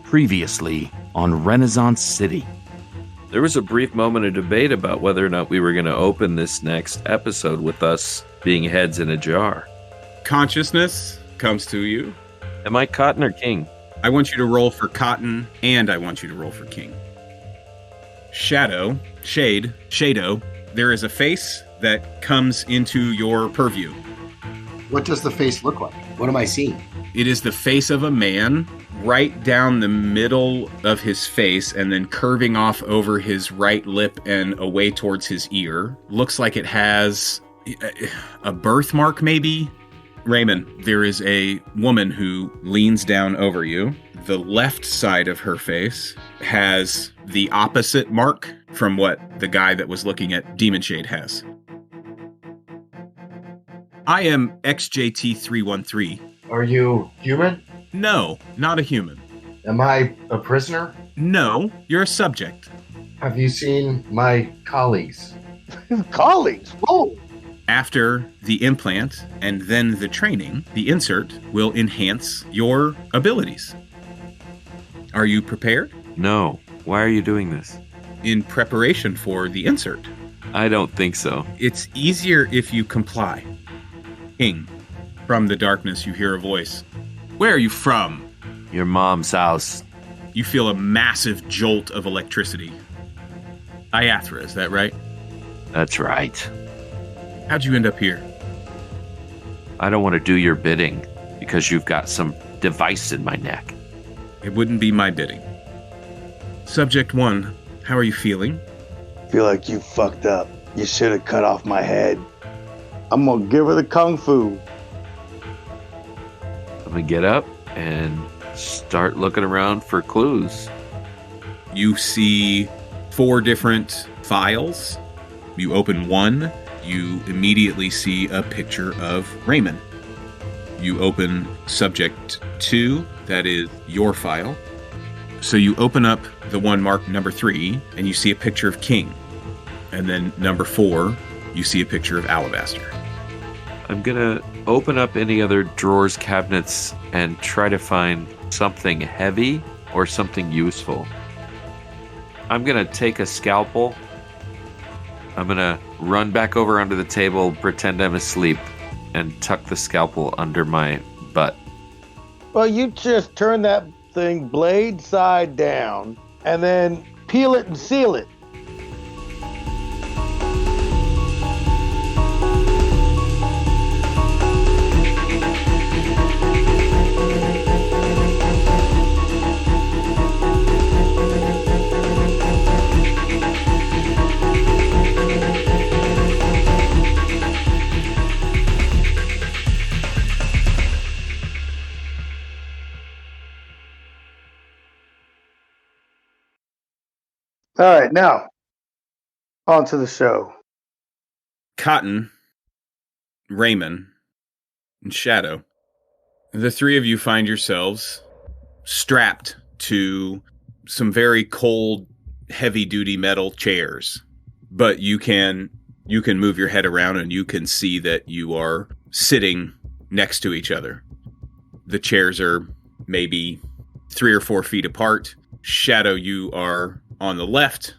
Previously on Renaissance City. There was a brief moment of debate about whether or not we were going to open this next episode with us being heads in a jar. Consciousness comes to you. Am I cotton or king? I want you to roll for cotton, and I want you to roll for king. Shado, there is a face that comes into your purview. What does the face look like? What am I seeing? It is the face of a man right down the middle of his face and then curving off over his right lip and away towards his ear. Looks like it has a birthmark, maybe? Raymond, there is a woman who leans down over you. The left side of her face has the opposite mark from what the guy that was looking at Demon Shade has. I am XJT313. Are you human? No, not a human. Am I a prisoner? No, you're a subject. Have you seen my colleagues? Colleagues? Whoa! After the implant and then the training, the insert will enhance your abilities. Are you prepared? No. Why are you doing this? In preparation for the insert. I don't think so. It's easier if you comply. King, from the darkness you hear a voice. Where are you from? Your mom's house. You feel a massive jolt of electricity. Iathra, is that right? That's right. How'd you end up here? I don't want to do your bidding because you've got some device in my neck. It wouldn't be my bidding. Subject 1, how are you feeling? Feel like you fucked up. You should have cut off my head. I'm gonna give her the kung fu. I'm going to get up and start looking around for clues. You see 4 different files. You open one, you immediately see a picture of Raymond. You open subject 2, that is your file. So you open up the one marked number 3, and you see a picture of King. And then number 4, you see a picture of Alabaster. I'm going to open up any other drawers, cabinets, and try to find something heavy or something useful. I'm going to take a scalpel. I'm going to run back over under the table, pretend I'm asleep, and tuck the scalpel under my butt. Well, you just turn that thing blade side down and then peel it and seal it. All right, now, on to the show. Cotton, Raymond, and Shadow. The 3 of you find yourselves strapped to some very cold, heavy-duty metal chairs. But you can move your head around and you can see that you are sitting next to each other. The chairs are maybe 3 or 4 feet apart. Shadow, you are on the left.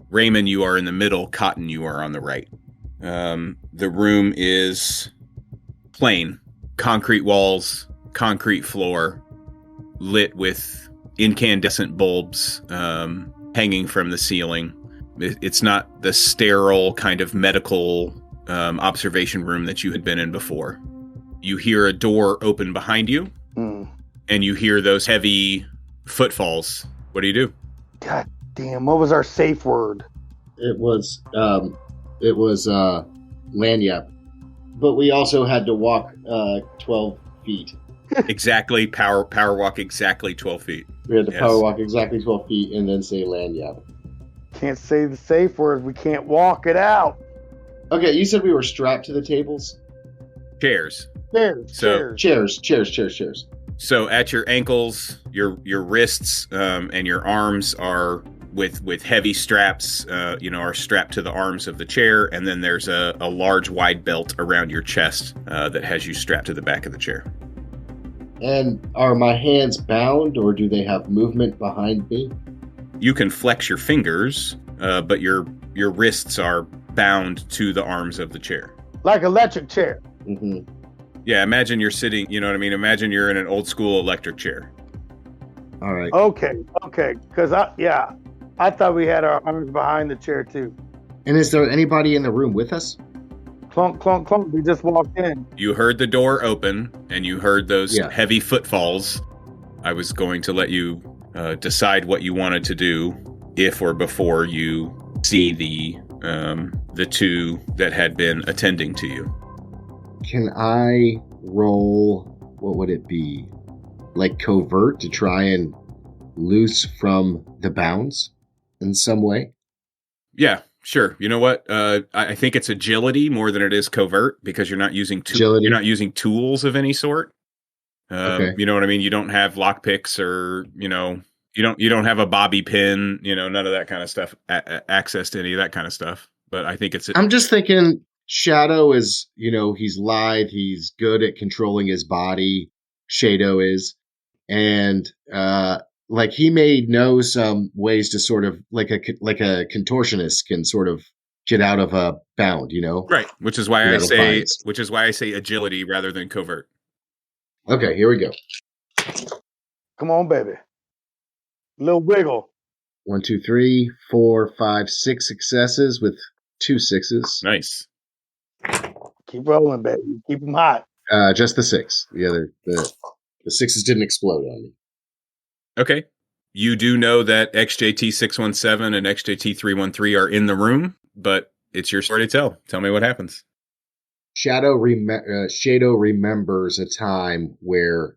Raymond, you are in the middle. Cotton, you are on the right. The room is plain. Concrete walls, concrete floor, lit with incandescent bulbs hanging from the ceiling. It's not the sterile kind of medical observation room that you had been in before. You hear a door open behind you, and you hear those heavy footfalls. What do you do? God damn, what was our safe word? It was lanyap. But we also had to walk 12 feet. Exactly, power walk exactly 12 feet. We had to power walk exactly 12 feet and then say lanyap. Can't say the safe word. We can't walk it out. Okay, you said we were strapped to the tables? Chairs. Chairs. So- Chairs. So at your ankles, your wrists, and your arms are with heavy straps, are strapped to the arms of the chair, and then there's a large wide belt around your chest that has you strapped to the back of the chair. And are my hands bound, or do they have movement behind me? You can flex your fingers, but your wrists are bound to the arms of the chair. Like electric chair. Mm-hmm. Yeah, imagine you're sitting, you know what I mean? Imagine you're in an old school electric chair. All right. Okay. Because I thought we had our arms behind the chair too. And is there anybody in the room with us? Clunk, clunk, clunk. We just walked in. You heard the door open, and you heard those heavy footfalls. I was going to let you decide what you wanted to do if or before you see the two that had been attending to you. Can I roll, what would it be? Like covert to try and loose from the bounds in some way? Yeah, sure. You know what? I think it's agility more than it is covert because you're not using tools of any sort. Okay. You know what I mean? You don't have lockpicks or, you don't have a bobby pin, none of that kind of stuff, access to any of that kind of stuff. But I think I'm just thinking Shadow is, he's lithe, he's good at controlling his body. Shadow is. And, he may know some ways to sort of like a contortionist can sort of get out of a bound, Right. Which is why I say agility rather than covert. Okay, here we go. Come on, baby. Little wiggle. 1, 2, 3, 4, 5, 6 successes with 2 6s. Nice. Keep rolling, baby. Keep them hot. Just the 6. The 6s didn't explode on me. Okay. You do know that XJT617 and XJT313 are in the room, but it's your story to tell. Tell me what happens. Shadow remembers a time where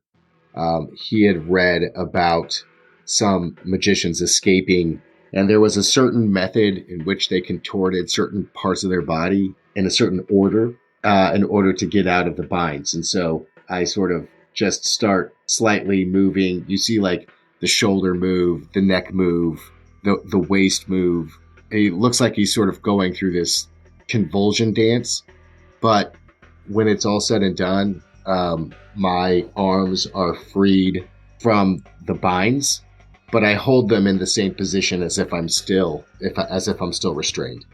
he had read about some magicians escaping, and there was a certain method in which they contorted certain parts of their body in a certain order in order to get out of the binds. And so I sort of just start slightly moving. You see like the shoulder move, the neck move, the waist move. It looks like he's sort of going through this convulsion dance. But when it's all said and done, my arms are freed from the binds, but I hold them in the same position as if I'm still restrained.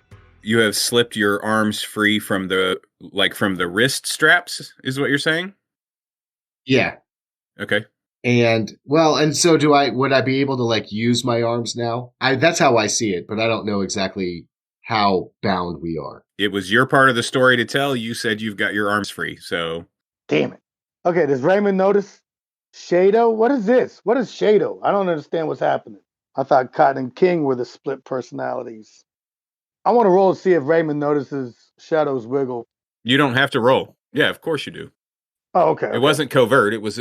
You have slipped your arms free from the wrist straps, is what you're saying? Yeah. Okay. And so would I be able to use my arms now? That's how I see it, but I don't know exactly how bound we are. It was your part of the story to tell. You said you've got your arms free, so. Damn it. Okay, does Raymond notice Shadow? What is this? What is Shadow? I don't understand what's happening. I thought Cotton and King were the split personalities. I want to roll to see if Raymond notices Shadow's wiggle. You don't have to roll. Yeah, of course you do. Oh, okay. It wasn't covert. It was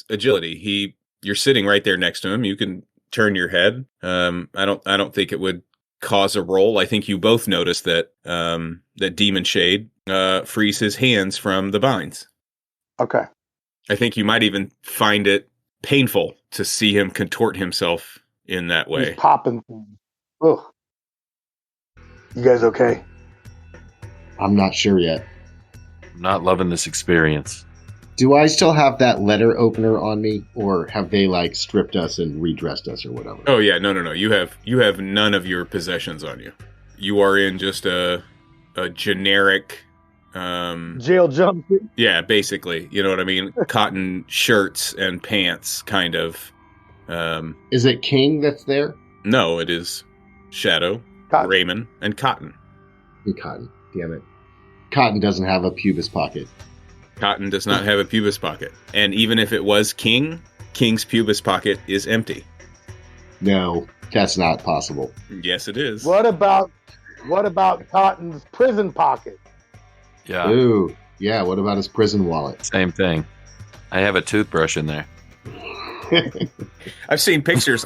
agility. You're sitting right there next to him. You can turn your head. I don't think it would cause a roll. I think you both noticed that that Demon Shade frees his hands from the binds. Okay. I think you might even find it painful to see him contort himself in that way. He's popping things. Ugh. You guys okay? I'm not sure yet. I'm not loving this experience. Do I still have that letter opener on me, or have they stripped us and redressed us or whatever? Oh yeah, no. You have none of your possessions on you. You are in just a generic jail jumpsuit. Yeah, basically. You know what I mean? Cotton shirts and pants, kind of. Is it King that's there? No, it is Shadow, Cotton. Raymond, and Cotton. And Cotton, damn it. Cotton doesn't have a pubis pocket. Cotton does not have a pubis pocket. And even if it was King's pubis pocket is empty. No, that's not possible. Yes, it is. What about Cotton's prison pocket? Yeah. Ooh, yeah, what about his prison wallet? Same thing. I have a toothbrush in there. I've seen pictures,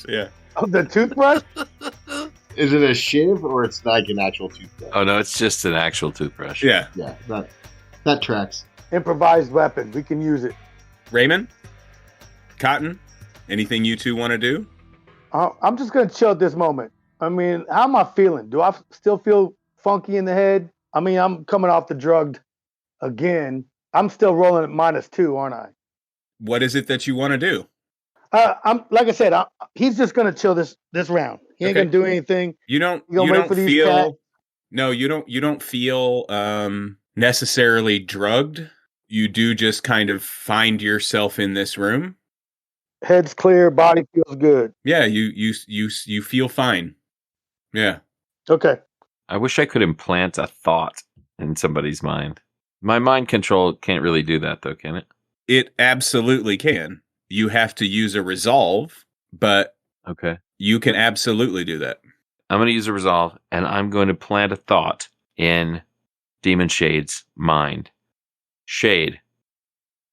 yeah. Of the toothbrush? Is it a shiv or it's like an actual toothbrush? Oh, no, it's just an actual toothbrush. Yeah. Yeah, that tracks. Improvised weapon. We can use it. Raymond, Cotton, anything you two want to do? I'm just gonna chill at this moment. I mean, how am I feeling? Do I still feel funky in the head? I mean, I'm coming off the drugged again. I'm still rolling at -2, aren't I? What is it that you want to do? I'm like I said. He's just gonna chill this round. He ain't Okay. gonna do anything. You don't. You gonna You wait don't for these feel. cats? No, you don't. You don't feel necessarily drugged. You do just kind of find yourself in this room. Head's clear, body feels good. Yeah, you feel fine. Yeah. Okay. I wish I could implant a thought in somebody's mind. My mind control can't really do that, though, can it? It absolutely can. You have to use a resolve, but Okay. you can absolutely do that. I'm going to use a resolve, and I'm going to plant a thought in Demon Shade's mind. Shade,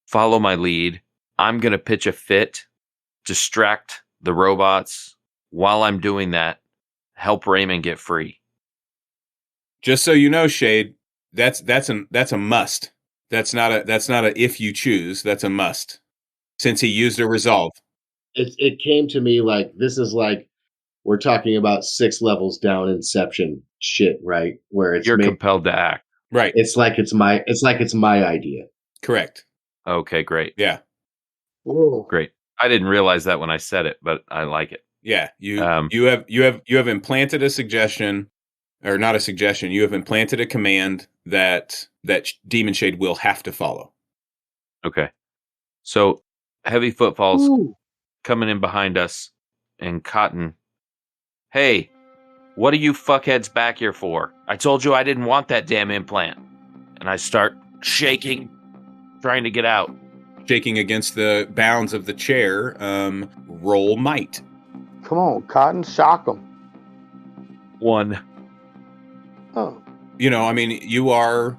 follow my lead. I'm going to pitch a fit, distract the robots. While I'm doing that, help Raymond get free. Just so you know, Shade, that's a must. That's not a if you choose. That's a must. Since he used a resolve. It came to me like this is like we're talking about 6 levels down Inception shit, right? Where it's You're compelled to act. Right. it's like it's my idea. Correct. Okay, great. Yeah. Whoa. Great. I didn't realize that when I said it, but I like it. Yeah. You have implanted a suggestion, or not a suggestion. You have implanted a command that Demon Shade will have to follow. Okay. So, heavy footfalls Ooh. coming in behind us, and Cotton. Hey, what are you fuckheads back here for? I told you I didn't want that damn implant. And I start shaking, trying to get out. Shaking against the bounds of the chair. Roll might. Come on, Cotton, shock him. 1. Oh. You know, I mean, you are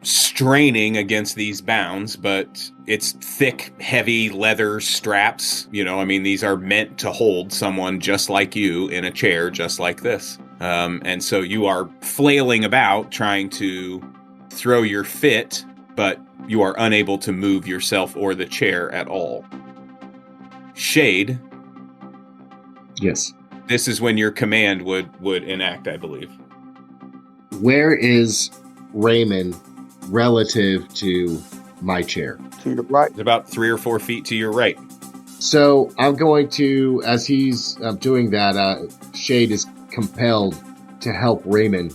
straining against these bounds, but it's thick, heavy leather straps. You know, I mean, these are meant to hold someone just like you in a chair just like this. And so you are flailing about trying to throw your fit, but you are unable to move yourself or the chair at all. Shade. Yes. This is when your command would enact, I believe. Where is Raymond relative to my chair? To your right. It's about 3 or 4 feet to your right. So I'm going to, as he's doing that, Shade is compelled to help Raymond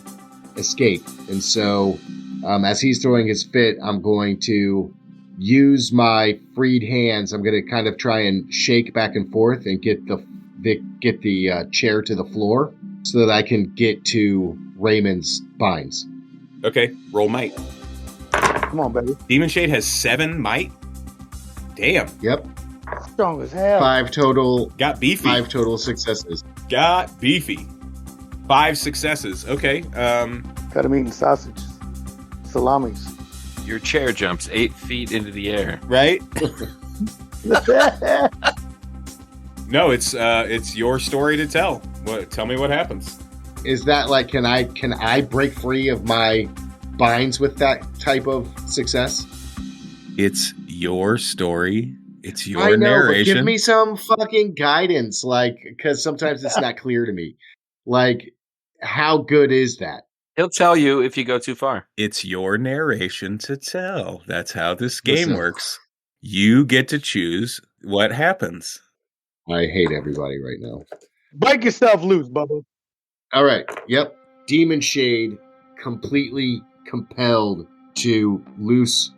escape. And so as he's throwing his fit, I'm going to use my freed hands. I'm going to kind of try and shake back and forth and get the chair to the floor so that I can get to Raymond's binds. Okay, roll might. Come on, baby. Demon Shade has 7 might? Damn. Yep. Strong as hell. 5 total. Got beefy. 5 total successes. Got beefy. 5 successes. Okay. Got him eating sausage. Salamis. Your chair jumps 8 feet into the air. Right? No, it's your story to tell. Tell me what happens. Is that like, can I break free of my binds with that type of success? It's your story. It's your I know, narration. but give me some fucking guidance, like, because sometimes it's not clear to me. Like, how good is that? He'll tell you if you go too far. It's your narration to tell. That's how this game Listen. works. You get to choose what happens. I hate everybody right now. Break yourself loose, Bubba. All right. Yep. Demon Shade completely compelled to loose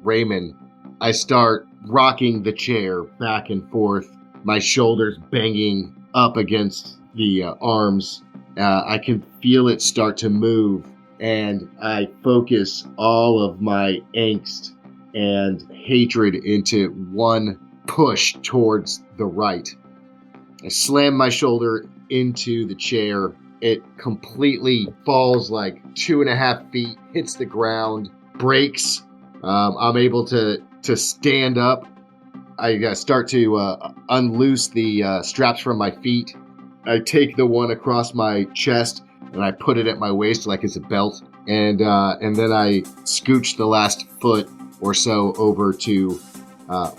Raymond. I start rocking the chair back and forth, my shoulders banging up against the arms. I can feel it start to move, and I focus all of my angst and hatred into one push towards the right. I slam my shoulder into the chair. It completely falls like 2.5 feet, hits the ground, breaks. I'm able to stand up. I start to unloose the straps from my feet. I take the one across my chest and I put it at my waist like it's a belt. And then I scooch the last foot or so over to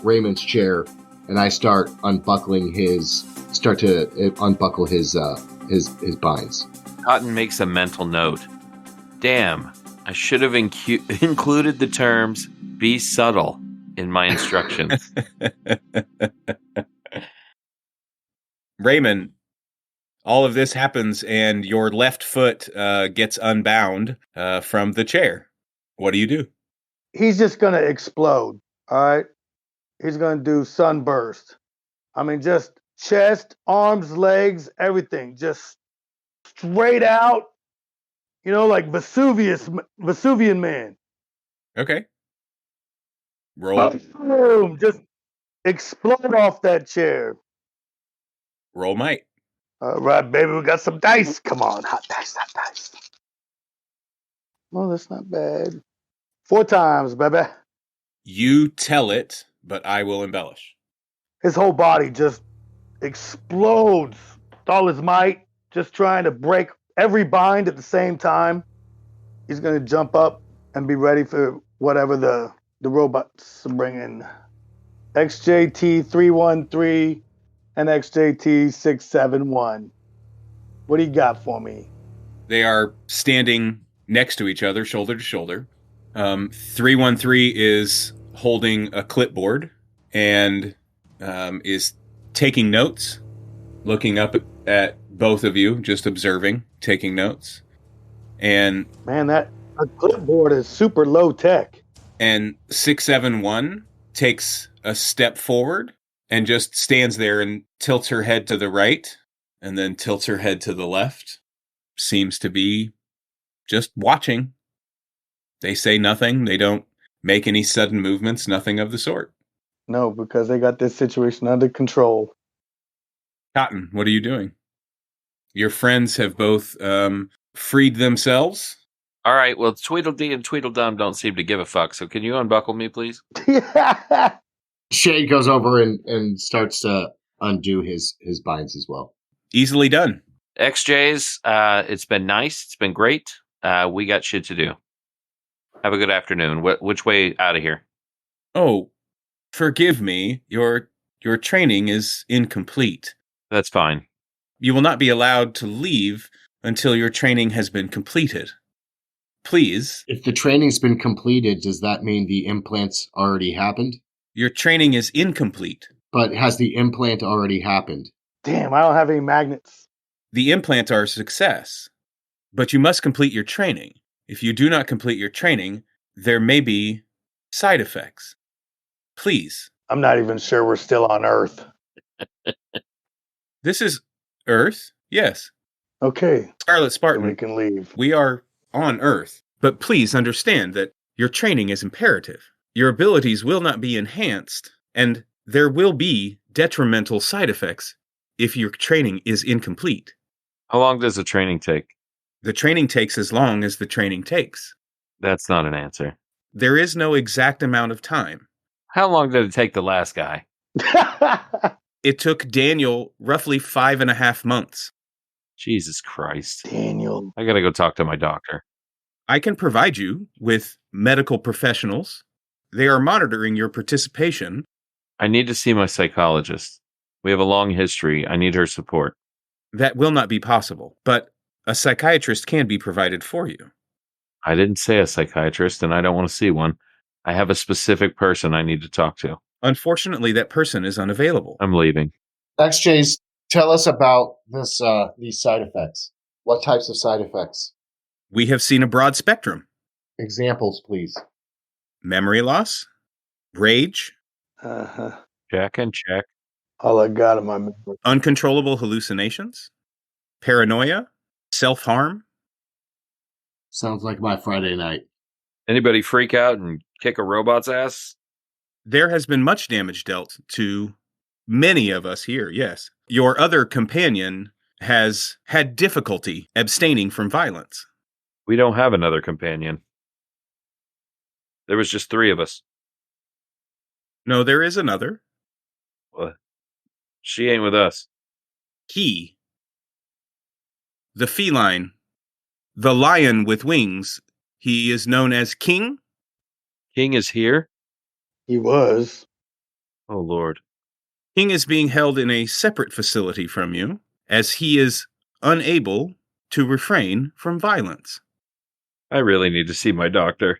Raymond's chair, and I start to unbuckle his binds. Cotton makes a mental note. Damn, I should have included the terms "be subtle" in my instructions. Raymond, all of this happens, and your left foot gets unbound from the chair. What do you do? He's just gonna explode. All right. He's gonna do sunburst. I mean, just chest, arms, legs, everything, just straight out. You know, like Vesuvian man. Okay. Roll. Boom! Just explode off that chair. Roll might. All right, baby, we got some dice. Come on, hot dice, hot dice. Oh, that's not bad. 4 times, baby. You tell it, but I will embellish. His whole body just explodes with all his might, just trying to break every bind at the same time. He's going to jump up and be ready for whatever the robots are bringing. XJT 313 and XJT 671. What do you got for me? They are standing next to each other, shoulder to shoulder. 313 is holding a clipboard and is taking notes, looking up at both of you, just observing, taking notes. And man, that a clipboard is super low tech. And 671 takes a step forward and just stands there and tilts her head to the right and then tilts her head to the left. Seems to be just watching. They say nothing. They don't make any sudden movements, nothing of the sort. No, because they got this situation under control. Cotton, what are you doing? Your friends have both freed themselves. All right, well, Tweedledee and Tweedledum don't seem to give a fuck, so can you unbuckle me, please? Shade goes over and starts to undo his binds as well. Easily done. XJ's, it's been nice. It's been great. We got shit to do. Have a good afternoon. Which way out of here? Oh, forgive me. Your training is incomplete. That's fine. You will not be allowed to leave until your training has been completed. Please. If the training's been completed, does that mean the implant's already happened? Your training is incomplete. But has the implant already happened? Damn, I don't have any magnets. The implants are a success, but you must complete your training. If you do not complete your training, there may be side effects. Please. I'm not even sure we're still on Earth. This is Earth? Yes. Okay. Scarlet Spartan. We can leave. We are on Earth, but please understand that your training is imperative. Your abilities will not be enhanced, and there will be detrimental side effects if your training is incomplete. How long does the training take? The training takes as long as the training takes. That's not an answer. There is no exact amount of time. How long did it take the last guy? It took Daniel roughly 5.5 months. Jesus Christ. Daniel. I gotta go talk to my doctor. I can provide you with medical professionals. They are monitoring your participation. I need to see my psychologist. We have a long history. I need her support. That will not be possible, but a psychiatrist can be provided for you. I didn't say a psychiatrist, and I don't want to see one. I have a specific person I need to talk to. Unfortunately, that person is unavailable. I'm leaving. XJ's, tell us about these side effects. What types of side effects? We have seen a broad spectrum. Examples, please. Memory loss, rage, Check and check. All I got in my memory. uncontrollable hallucinations, paranoia, self-harm. Sounds like my Friday night. Anybody freak out and kick a robot's ass? There has been much damage dealt to many of us here, yes. Your other companion has had difficulty abstaining from violence. We don't have another companion. There was just 3 of us. No, there is another. What? She ain't with us. He, the feline, the lion with wings, he is known as King. King is here? He was. Oh, Lord. King is being held in a separate facility from you, as he is unable to refrain from violence. I really need to see my doctor.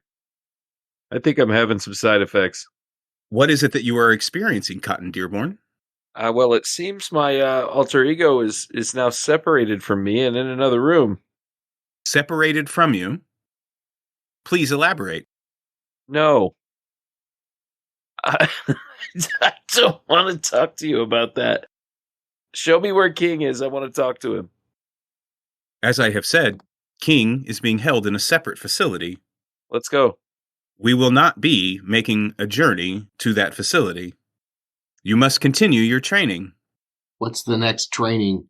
I think I'm having some side effects. What is it that you are experiencing, Cotton Dearborn? Well, it seems my alter ego is now separated from me and in another room. Separated from you? Please elaborate. No. I, I don't want to talk to you about that. Show me where King is. I want to talk to him. As I have said, King is being held in a separate facility. Let's go. We will not be making a journey to that facility. You must continue your training. What's the next training?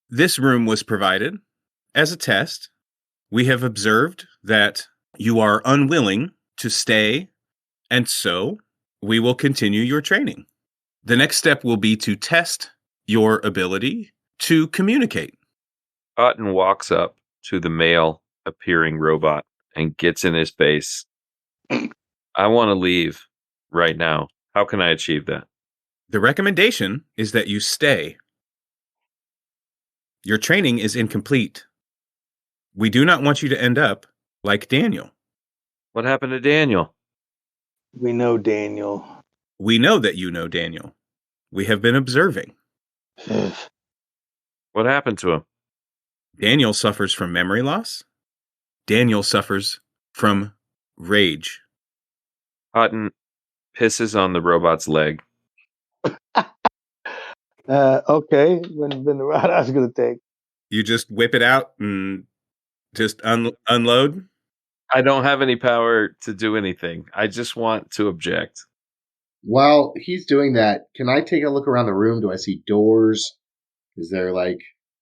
This room was provided as a test. We have observed that you are unwilling to stay, and so we will continue your training. The next step will be to test your ability to communicate. Cotton walks up to the male appearing robot and gets in his face. I want to leave right now. How can I achieve that? The recommendation is that you stay. Your training is incomplete. We do not want you to end up like Daniel. What happened to Daniel? We know Daniel. We know that you know Daniel. We have been observing. What happened to him? Daniel suffers from memory loss. Daniel suffers from rage. Cotton pisses on the robot's leg. Okay, wouldn't have been the route I was going to take. You just whip it out and just unload? I don't have any power to do anything. I just want to object. While he's doing that, can I take a look around the room? Do I see doors? Is there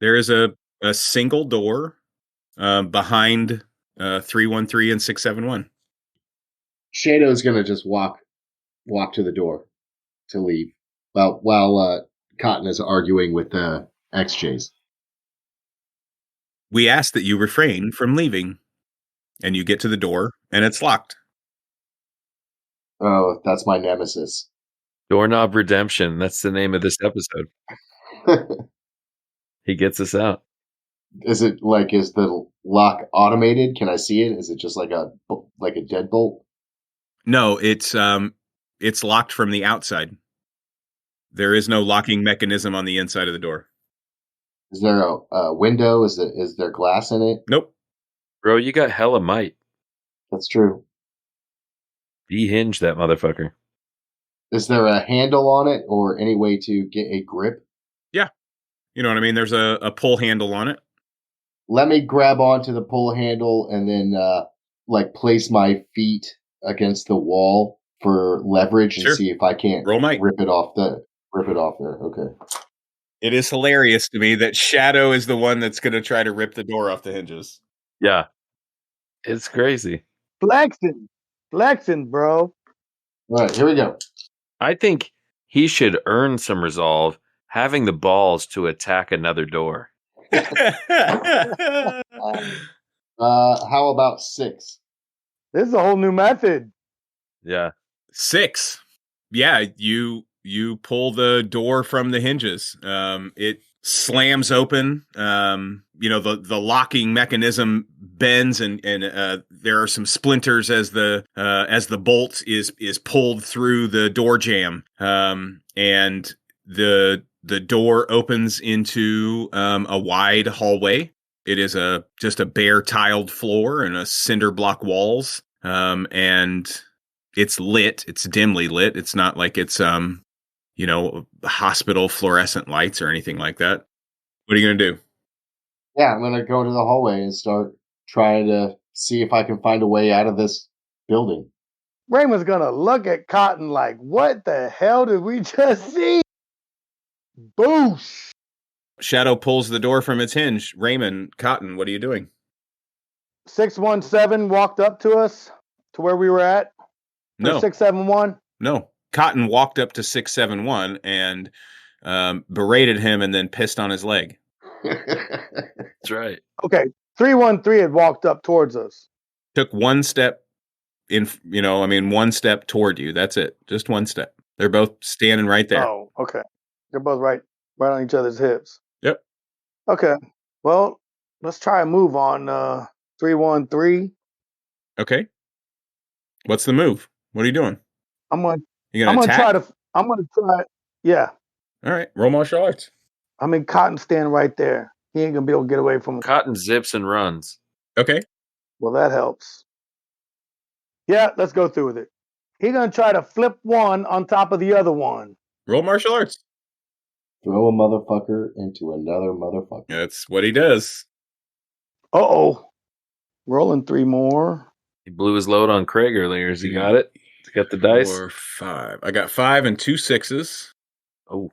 There is a single door behind 313 and 671. Shadow's gonna just walk to the door to leave while Cotton is arguing with XJs. We ask that you refrain from leaving, and you get to the door, and it's locked. Oh, that's my nemesis. Doorknob Redemption. That's the name of this episode. He gets us out. Is the lock automated? Can I see it? Is it just like a deadbolt? No, it's locked from the outside. There is no locking mechanism on the inside of the door. Is there a window? Is there glass in it? Nope. Bro, you got hella might. That's true. Dehinge that motherfucker. Is there a handle on it or any way to get a grip? Yeah. You know what I mean? There's a pull handle on it. Let me grab onto the pull handle and then place my feet against the wall for leverage and see if I can't Roll might. rip it off there. Okay. It is hilarious to me that Shadow is the one that's going to try to rip the door off the hinges. Yeah. It's crazy. Flexing, bro. All right, here we go. I think he should earn some resolve having the balls to attack another door. How about 6? This is a whole new method. Yeah. 6. Yeah, you pull the door from the hinges. It slams open. The locking mechanism bends, and there are some splinters as the bolt is pulled through the door jamb. And the door opens into a wide hallway. It is just a bare tiled floor and a cinder block walls. And it's lit. It's dimly lit. It's not like it's hospital fluorescent lights or anything like that. What are you going to do? Yeah, I'm going to go to the hallway and start trying to see if I can find a way out of this building. Raymond's going to look at Cotton like, what the hell did we just see? Boosh! Shadow pulls the door from its hinge. Raymond, Cotton, what are you doing? 617 walked up to us to where we were at. No. 671? No. Cotton walked up to 671 and berated him and then pissed on his leg. That's right. Okay. 313 had walked up towards us. Took one step one step toward you. That's it. Just one step. They're both standing right there. Oh, okay. They're both right on each other's hips. Yep. Okay. Well, let's try a move on 3-1-3. Okay. What's the move? What are you doing? I'm gonna attack? try. Yeah. All right. Roll martial arts. I mean, Cotton stand right there. He ain't gonna be able to get away from us. Cotton zips and runs. Okay. Well, that helps. Yeah, let's go through with it. He's gonna try to flip one on top of the other one. Roll martial arts. Throw a motherfucker into another motherfucker. That's what he does. Uh-oh. Rolling 3 more. He blew his load on Craig earlier. Has he got it? He's got the dice? 4, 5. I got 5 and 2 6s. Oh.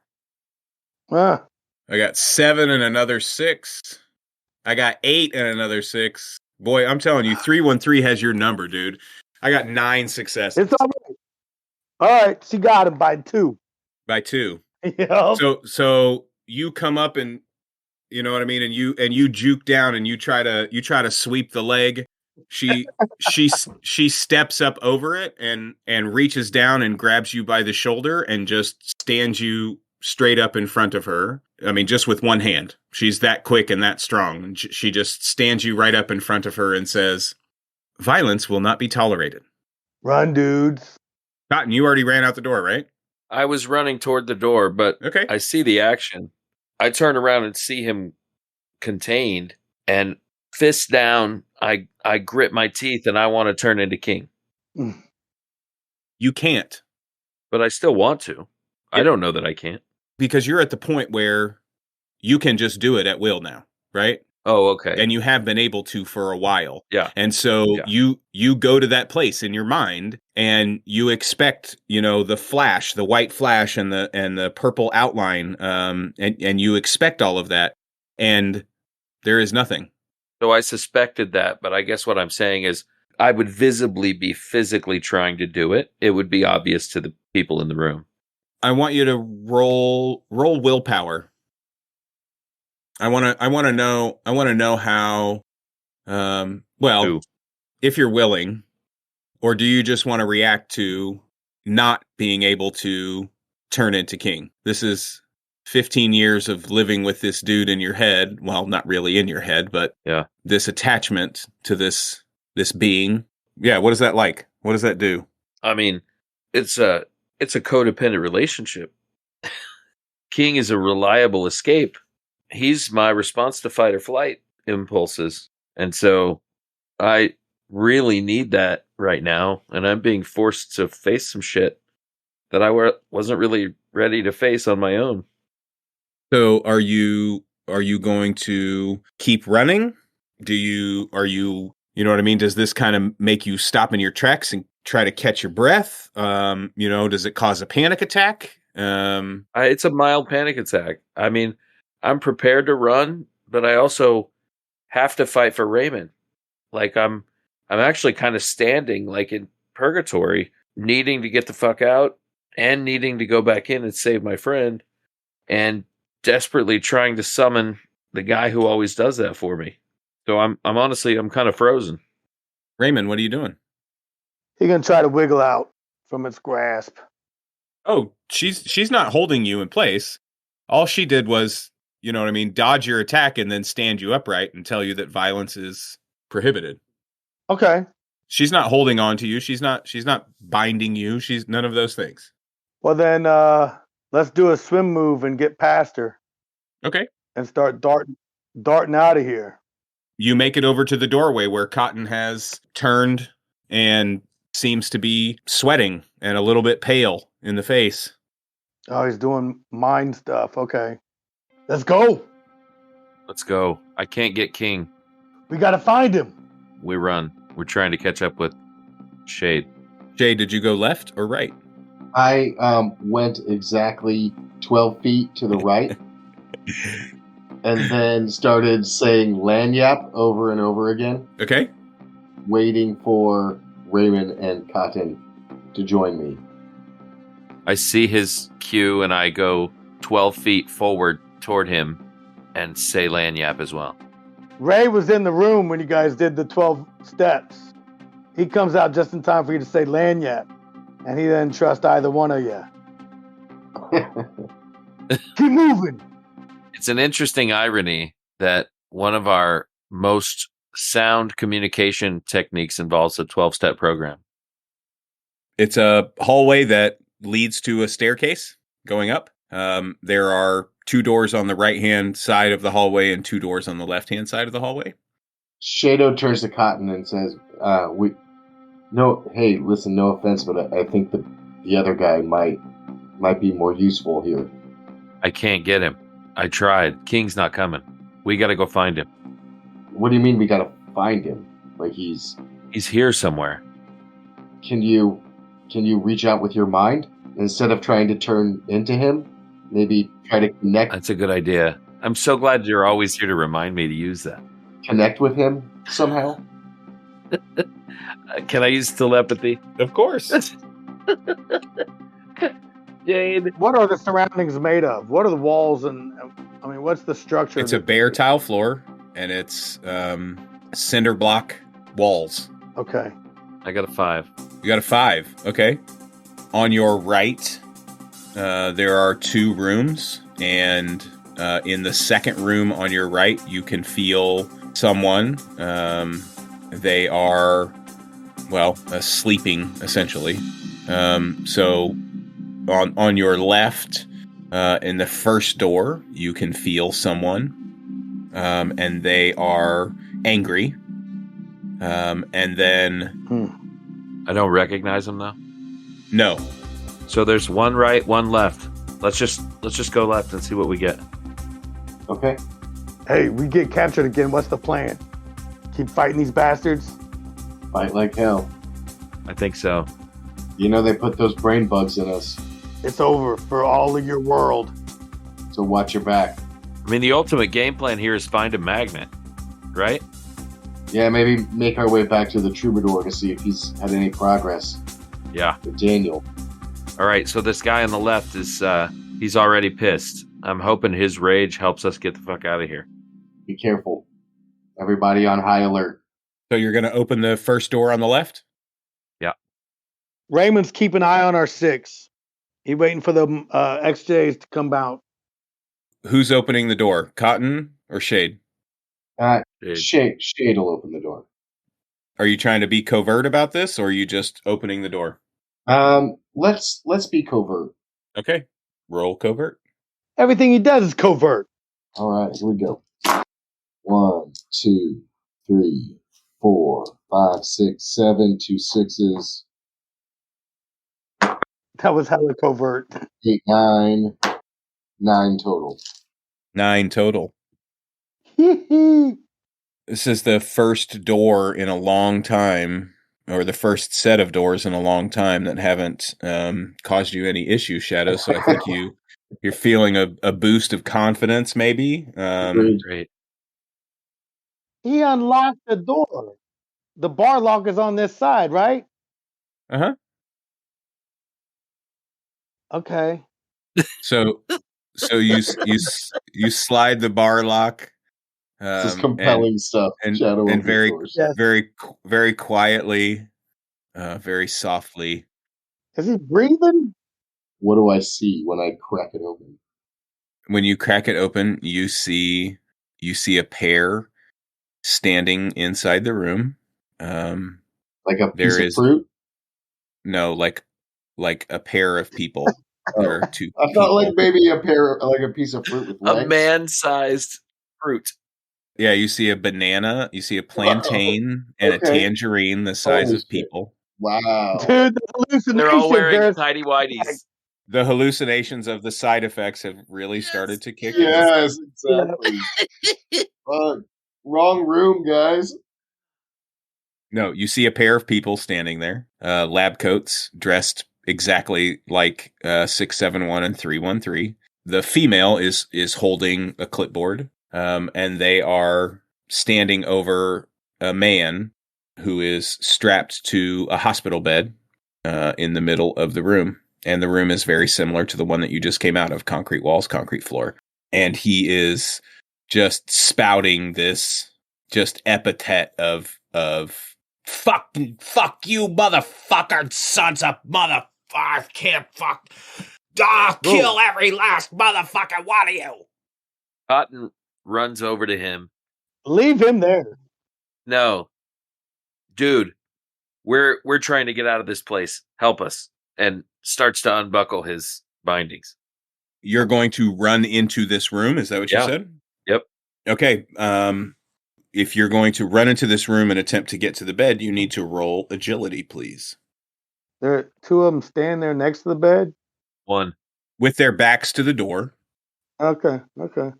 Ah. I got 7 and another 6. I got 8 and another 6. Boy, I'm telling you, 313 has your number, dude. I got 9 successes. It's all right. All right, she got him by 2. By 2. Yep. So you come up and you know what I mean, and you juke down and you try to sweep the leg. She steps up over it and reaches down and grabs you by the shoulder and just stands you straight up in front of her. I mean, just with one hand. She's that quick and that strong. And she just stands you right up in front of her and says, "Violence will not be tolerated." Run, dudes. Cotton, you already ran out the door, right? I was running toward the door, but Okay. I see the action. I turn around and see him contained, and fist down, I grit my teeth and I want to turn into king. You can't. But I still want to. I don't know that I can't. Because you're at the point where you can just do it at will now, right? Oh, okay. And you have been able to for a while. Yeah. And so you go to that place in your mind and you expect, the flash, the white flash and the purple outline, and you expect all of that. And there is nothing. So I suspected that, but I guess what I'm saying is I would visibly be physically trying to do it. It would be obvious to the people in the room. I want you to roll willpower. I want to know how, if you're willing, or do you just want to react to not being able to turn into king? This is 15 years of living with this dude in your head. Well, not really in your head, but this attachment to this being. Yeah. What is that like? What does that do? I mean, it's a codependent relationship. King is a reliable escape. He's my response to fight or flight impulses. And so I really need that right now. And I'm being forced to face some shit that I wasn't really ready to face on my own. So are you going to keep running? Are you know what I mean? Does this kind of make you stop in your tracks and try to catch your breath? Does it cause a panic attack? It's a mild panic attack. I mean, I'm prepared to run, but I also have to fight for Raymond. Like I'm actually kind of standing like in purgatory, needing to get the fuck out and needing to go back in and save my friend and desperately trying to summon the guy who always does that for me. So I'm honestly kind of frozen. Raymond, what are you doing? He's going to try to wiggle out from its grasp. Oh, she's not holding you in place. All she did was, you know what I mean, dodge your attack and then stand you upright and tell you that violence is prohibited. Okay. She's not holding on to you. She's not binding you. She's none of those things. Well, then let's do a swim move and get past her. Okay. And start darting out of here. You make it over to the doorway where Cotton has turned and seems to be sweating and a little bit pale in the face. Oh, he's doing mind stuff. Okay. Let's go. Let's go. I can't get King. We got to find him. We run. We're trying to catch up with Shade. Shade, did you go left or right? I went exactly 12 feet to the right and then started saying lanyap over and over again. Okay. Waiting for Raymond and Cotton to join me. I see his cue and I go 12 feet forward toward him and say lanyap as well. Ray was in the room when you guys did the 12 steps. He comes out just in time for you to say lanyap, and he didn't trust either one of you. Keep moving. It's an interesting irony that one of our most sound communication techniques involves a 12-step program. It's a hallway that leads to a staircase going up. There are 2 doors on the right-hand side of the hallway and 2 doors on the left-hand side of the hallway. Shado turns to Cotton and says, hey, listen, no offense, but I think the other guy might be more useful here. I can't get him. I tried. King's not coming. We got to go find him. What do you mean we gotta find him? Like he's here somewhere. Can you reach out with your mind instead of trying to turn into him? Maybe try to connect. That's a good idea. I'm so glad you're always here to remind me to use that. Connect with him somehow. Can I use telepathy? Of course. Jade. What are the surroundings made of? What are the walls and what's the structure? It's a bare tile floor, and it's cinder block walls. Okay. I got a 5. You got a 5. Okay. On your right, there are 2 rooms, and in the second room on your right, you can feel someone. They are, sleeping, essentially. So on your left, in the first door, you can feel someone, and they are angry. And then... I don't recognize them, though? No. So there's one right, one left. Let's just go left and see what we get. Okay. Hey, we get captured again. What's the plan? Keep fighting these bastards? Fight like hell. I think so. You know they put those brain bugs in us. It's over for all of your world. So watch your back. I mean, the ultimate game plan here is find a magnet, right? Yeah, maybe make our way back to the Troubadour to see if he's had any progress. Yeah. With Daniel. All right, so this guy on the left is, he's already pissed. I'm hoping his rage helps us get the fuck out of here. Be careful. Everybody on high alert. So you're going to open the first door on the left? Yeah. Raymond's keeping an eye on our 6. He waiting for the XJs to come out. Who's opening the door? Cotton or Shade? Shade will open the door. Are you trying to be covert about this, or are you just opening the door? Let's be covert. Okay. Roll covert. Everything he does is covert. All right, here we go. 1, 2, 3, 4, 5, 6, 7, 2 6s. That was hella covert. 8, 9. 9 total. 9 total. This is the first door in a long time, or the first set of doors in a long time that haven't caused you any issues, Shadow. So I think you're feeling a boost of confidence, maybe. Great. He unlocked the door. The bar lock is on this side, right? Uh-huh. Okay. So you slide the bar lock. This is compelling stuff. And very, very, very quietly, very softly. Is he breathing? What do I see when I crack it open? When you crack it open, you see a pair standing inside the room. Like a piece of fruit? No, like a pair of people. There are 2 I thought like maybe a pair, like a piece of fruit with legs. A man-sized fruit. Yeah, you see a banana, you see a plantain, and a tangerine the size of people. Wow. Dude, the hallucination. They're all wearing tidy whities. The hallucinations of the side effects have really started to kick in. Yes, exactly. Wrong room, guys. No, you see a pair of people standing there, lab coats, dressed exactly like 671 and 313. The female is holding a clipboard, and they are standing over a man who is strapped to a hospital bed in the middle of the room. And the room is very similar to the one that you just came out of, concrete walls, concrete floor. And he is just spouting this just epithet of fuck you, motherfucker, sons of motherfucker, can't fuck. Kill every last motherfucking one of you! Cotton runs over to him. Leave him there. No. Dude, we're trying to get out of this place. Help us. And starts to unbuckle his bindings. You're going to run into this room. Is that what you Yeah. said? Yep. Okay. If you're going to run into this room and attempt to get to the bed, you need to roll agility, please. There are two of them standing there next to the bed. 1. With their backs to the door. Okay.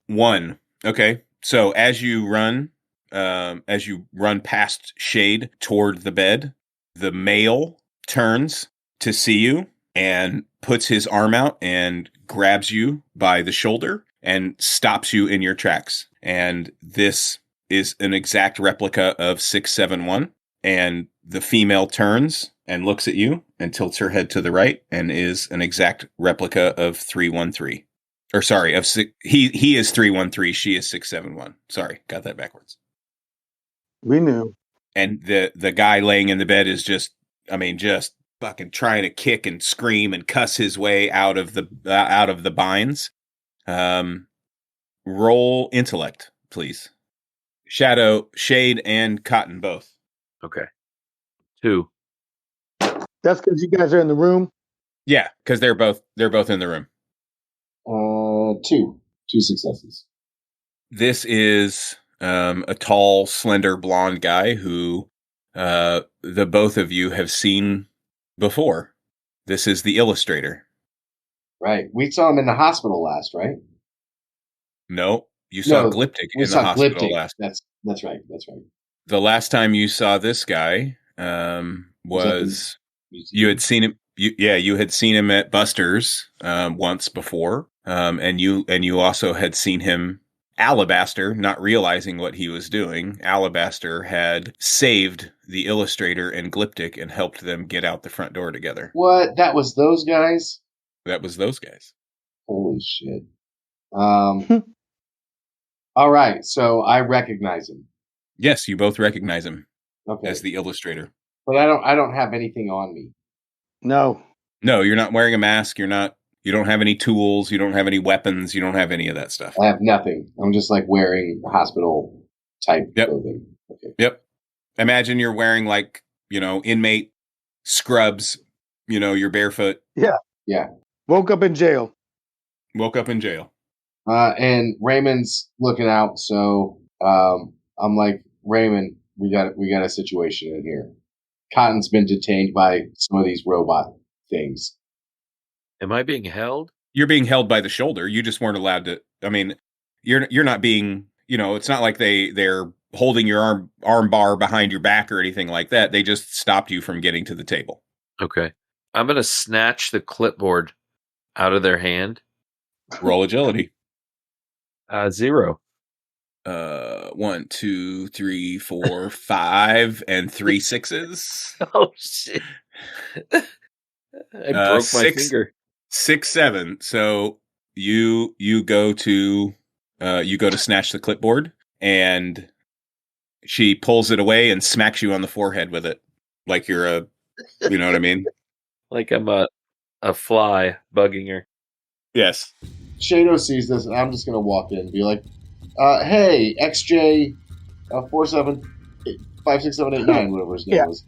1. Okay. So as you run past Shade toward the bed, the male turns to see you and puts his arm out and grabs you by the shoulder and stops you in your tracks. And this is an exact replica of 671. And the female turns and looks at you and tilts her head to the right and is an exact replica of 313. Or sorry, of he is 313, she is 671. Sorry, got that backwards. We knew. And the guy laying in the bed is just fucking trying to kick and scream and cuss his way out of the binds. Roll intellect, please. Shadow, Shade, and Cotton both. Okay. 2. That's because you guys are in the room. Yeah, because they're both in the room. 2 successes. This is a tall, slender, blonde guy who the both of you have seen before. This is the illustrator. Right. We saw him in the hospital last, right? No, you saw Glyptic in the hospital last. That's right. The last time you saw this guy was you had seen him. You had seen him at Buster's once before, and you also had seen him. Alabaster, not realizing what he was doing, Alabaster had saved the illustrator and Glyptic and helped them get out the front door together. What? That was those guys? That was those guys. Holy shit. All right, so I recognize him. Yes, you both recognize him Okay. as the illustrator. But I don't have anything on me. No, you're not wearing a mask. You don't have any tools. You don't have any weapons. You don't have any of that stuff. I have nothing. I'm just like wearing hospital type clothing. Okay. Yep. Imagine you're wearing inmate scrubs. You're barefoot. Yeah. Woke up in jail. And Raymond's looking out, so I'm like, Raymond, we got a situation in here. Cotton's been detained by some of these robot things. Am I being held? You're being held by the shoulder. You just weren't allowed to. I mean, you're not being. It's not like they're holding your arm bar behind your back or anything like that. They just stopped you from getting to the table. Okay. I'm gonna snatch the clipboard out of their hand. Roll agility. 0. 1, 2, 3, 4, 5, and 3 sixes. Oh shit! I broke my finger. 6, 7. So you go to snatch the clipboard, and she pulls it away and smacks you on the forehead with it, like you're a, you know what I mean? Like I'm a fly bugging her. Yes. Shado sees this, and I'm just gonna walk in and be like, "Hey, XJ, 47567889, whatever his name was.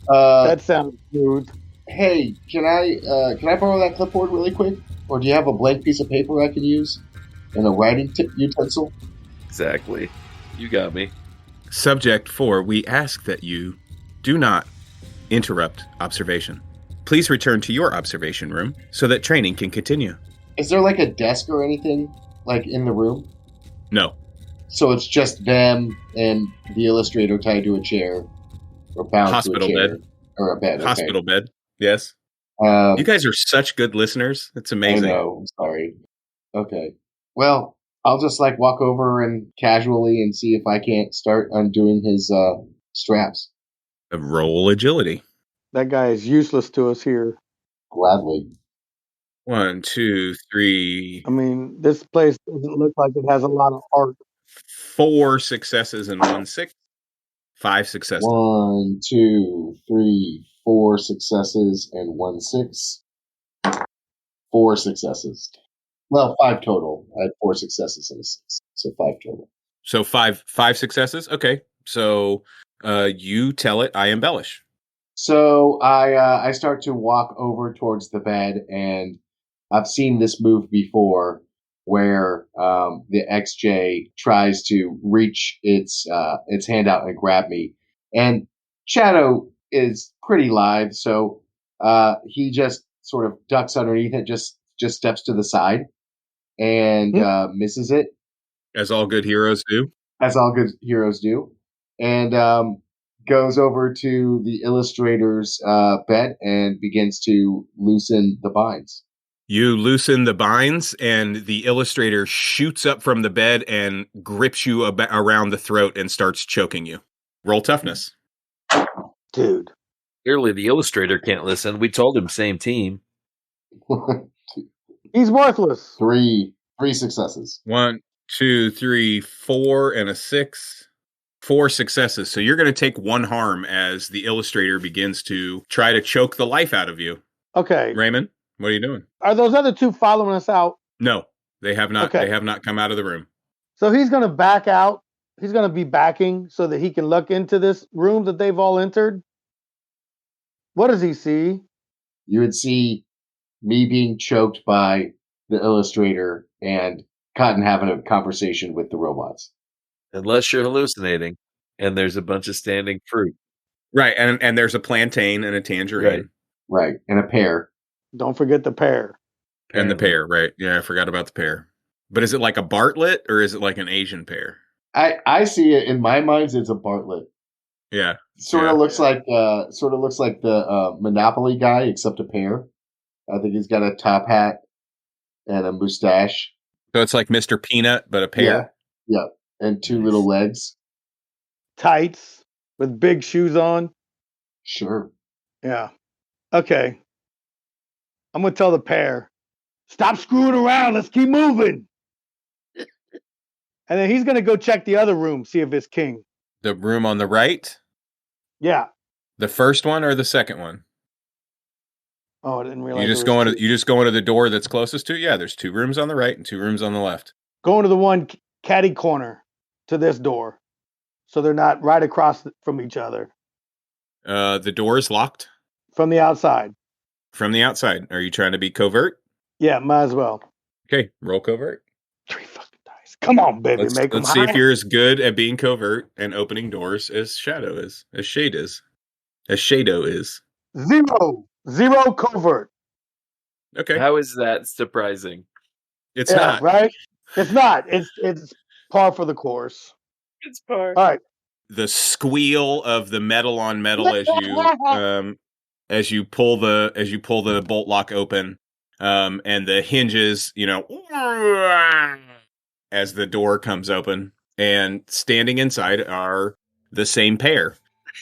That sounds rude. Hey, can I borrow that clipboard really quick? Or do you have a blank piece of paper I can use and a writing utensil?" Exactly. You got me. Subject 4, we ask that you do not interrupt observation. Please return to your observation room so that training can continue. Is there like a desk or anything like in the room? No. So it's just them and the illustrator tied to a chair or bound Hospital to a chair. bed. Or a bed. Okay. Hospital bed. Yes. You guys are such good listeners. It's amazing. I know. I'm sorry. Okay. Well, I'll just like walk over and casually and see if I can't start undoing his straps. Roll agility. That guy is useless to us here. Gladly. 1, 2, 3. I mean, this place doesn't look like it has a lot of art. 4 successes and 1 6. 5 successes. 1, 2, 3, 4 successes and 1 6. 4 successes. Well, 5 total. I had 4 successes and a 6, so 5 total. So five successes. Okay. So you tell it I embellish. So I start to walk over towards the bed, and I've seen this move before, where the XJ tries to reach its hand out and grab me, and Shadow is pretty lithe, so he just sort of ducks underneath it, just steps to the side, and misses it, As all good heroes do. as all good heroes do, and goes over to the illustrator's bed and begins to loosen the binds. You loosen the binds, and the illustrator shoots up from the bed and grips you around the throat and starts choking you. Roll toughness. Dude. Clearly, the illustrator can't listen. We told him same team. He's worthless. 3 successes. 1, 2, 3, 4, and a 6. 4 successes. So you're going to take 1 harm as the illustrator begins to try to choke the life out of you. Okay. Raymond, what are you doing? Are those other 2 following us out? No, they have not. Okay. They have not come out of the room. So he's going to back out. He's going to be backing so that he can look into this room that they've all entered. What does he see? You would see me being choked by the illustrator and Cotton having a conversation with the robots. Unless you're hallucinating and there's a bunch of standing fruit. Right, and there's a plantain and a tangerine. Right, and a pear. Don't forget the pear. And the pear, right. Yeah, I forgot about the pear. But is it like a Bartlett or is it like an Asian pear? I see it in my mind. It's a Bartlett. Yeah. Sort of looks like the Monopoly guy, except a pear. I think he's got a top hat and a mustache. So it's like Mr. Peanut, but a pear. Yeah, and 2 little legs. Tights with big shoes on. Sure. Yeah. Okay. I'm going to tell the pear, stop screwing around. Let's keep moving. And then he's going to go check the other room, see if it's king. The room on the right? Yeah. The first one or the second one? Oh, I didn't realize. You just go into the door that's closest to it? Yeah, there's 2 rooms on the right and 2 rooms on the left. Go into the one caddy corner to this door. So they're not right across from each other. The door is locked. From the outside. From the outside. Are you trying to be covert? Yeah, might as well. Okay, roll covert. 3 fucking dice. Come on, baby. Let's see if you're as good at being covert and opening doors as Shadow is. As Shade is. As Shadow is. 0 covert. Okay. How is that surprising? It's not. Right? It's not. It's par for the course. It's par. All right. The squeal of the metal on metal as you pull the bolt lock open, and the hinges, as the door comes open, and standing inside are the same pair,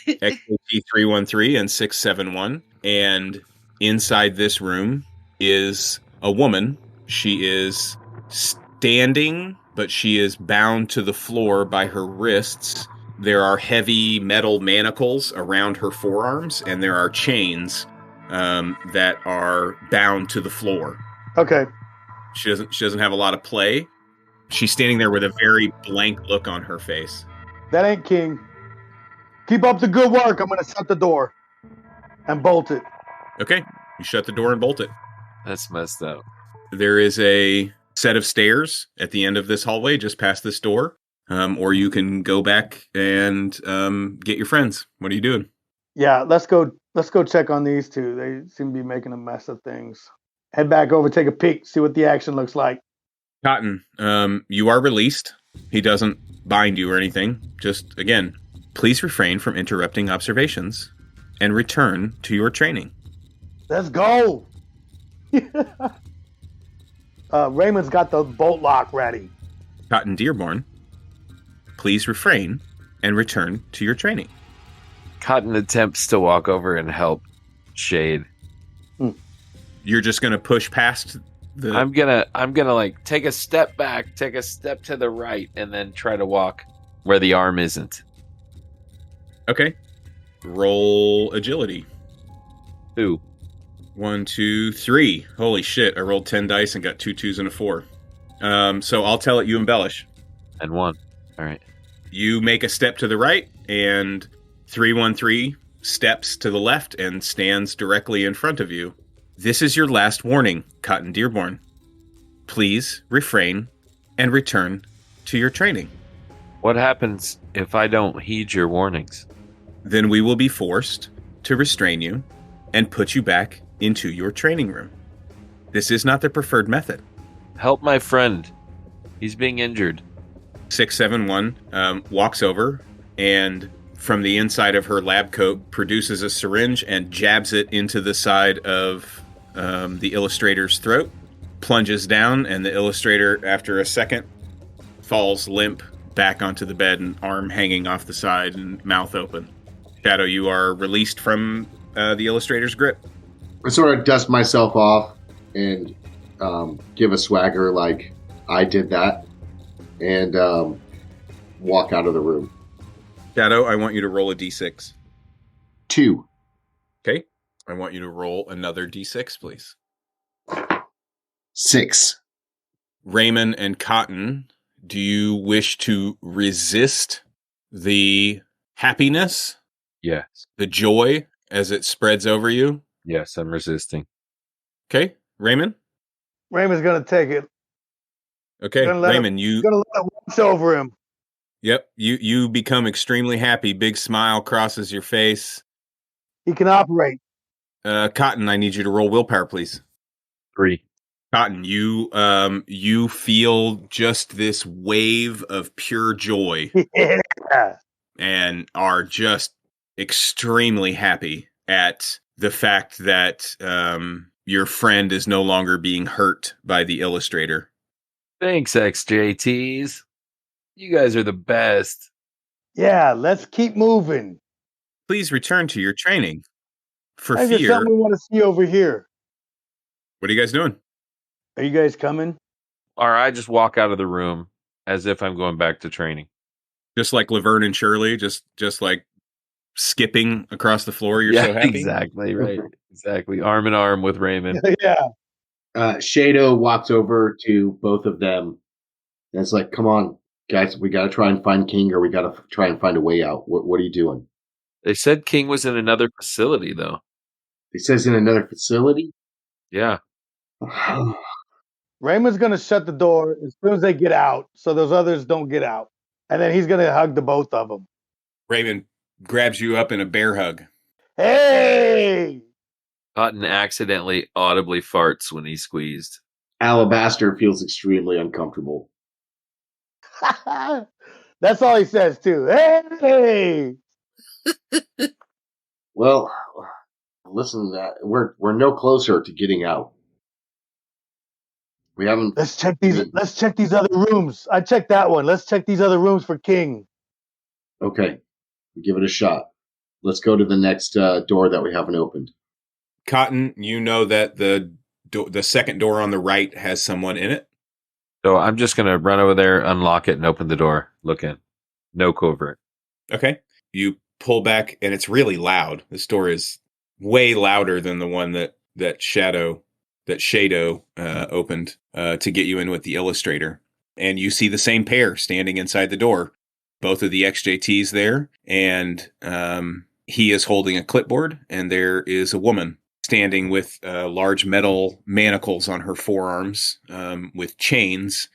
XOT 313 and 671, and inside this room is a woman. She is standing, but she is bound to the floor by her wrists. There are heavy metal manacles around her forearms, and there are chains that are bound to the floor. Okay. She doesn't have a lot of play. She's standing there with a very blank look on her face. That ain't king. Keep up the good work. I'm going to shut the door and bolt it. Okay, you shut the door and bolt it. That's messed up. There is a set of stairs at the end of this hallway, just past this door. Or you can go back and get your friends. What are you doing? Yeah, let's go check on these 2. They seem to be making a mess of things. Head back over, take a peek, see what the action looks like. Cotton, you are released. He doesn't bind you or anything. Just, again, please refrain from interrupting observations and return to your training. Let's go. Raymond's got the bolt lock ready. Cotton Dearborn, please refrain and return to your training. Cotton attempts to walk over and help Shade. You're just going to push past the... I'm gonna like take a step back, take a step to the right, and then try to walk where the arm isn't. Okay. Roll agility. 2. 1, 2, 3. Holy shit, I rolled 10 dice and got 2 2s and a 4. So I'll tell it you embellish. And 1. All right. You make a step to the right, and 313 steps to the left and stands directly in front of you. This is your last warning, Cotton Dearborn. Please refrain and return to your training. What happens if I don't heed your warnings? Then we will be forced to restrain you and put you back into your training room. This is not the preferred method. Help my friend. He's being injured. 671 walks over and from the inside of her lab coat produces a syringe and jabs it into the side of the illustrator's throat, plunges down, and the illustrator, after a second, falls limp back onto the bed and arm hanging off the side and mouth open. Shadow, you are released from the illustrator's grip. I sort of dust myself off and give a swagger like I did that and walk out of the room. Shadow, I want you to roll a d6. 2. Okay. I want you to roll another d6, please. 6. Raymond and Cotton, do you wish to resist the happiness, Yes. the joy as it spreads over you? Yes, I'm resisting. Okay. Raymond? Raymond's gonna take it. Okay. Gonna let Raymond, you... Gonna let it wash over him. Yep. You become extremely happy. Big smile crosses your face. He can operate. Cotton, I need you to roll willpower, please. 3. Cotton, you feel just this wave of pure joy Yeah. and are just extremely happy at the fact that your friend is no longer being hurt by the illustrator. Thanks, XJTs. You guys are the best. Yeah, let's keep moving. Please return to your training. For There's fear. something we want to see over here. What are you guys doing? Are you guys coming? Or I just walk out of the room as if I'm going back to training. Just like Laverne and Shirley, just like skipping across the floor. You're so happy. Exactly, right. Exactly. Arm in arm with Raymond. Yeah. Shado walks over to both of them and it's like, come on, guys, we got to try and find King or we got to try and find a way out. What are you doing? They said King was in another facility, though. He says in another facility? Yeah. Raymond's gonna shut the door as soon as they get out, so those others don't get out. And then he's gonna hug the both of them. Raymond grabs you up in a bear hug. Hey! Cotton accidentally audibly farts when he squeezed. Alabaster feels extremely uncomfortable. That's all he says too. Hey! Well, listen to that. We're no closer to getting out. We haven't. Let's check these other rooms. I checked that one. Let's check these other rooms for King. Okay, give it a shot. Let's go to the next door that we haven't opened. Cotton, you know that the second door on the right has someone in it. So I'm just going to run over there, unlock it, and open the door. Look in. No covert. Okay. You pull back, and it's really loud. This door is way louder than the one that Shado opened to get you in with the illustrator. And you see the same pair standing inside the door. Both of the XJTs there, and he is holding a clipboard, and there is a woman standing with large metal manacles on her forearms with chains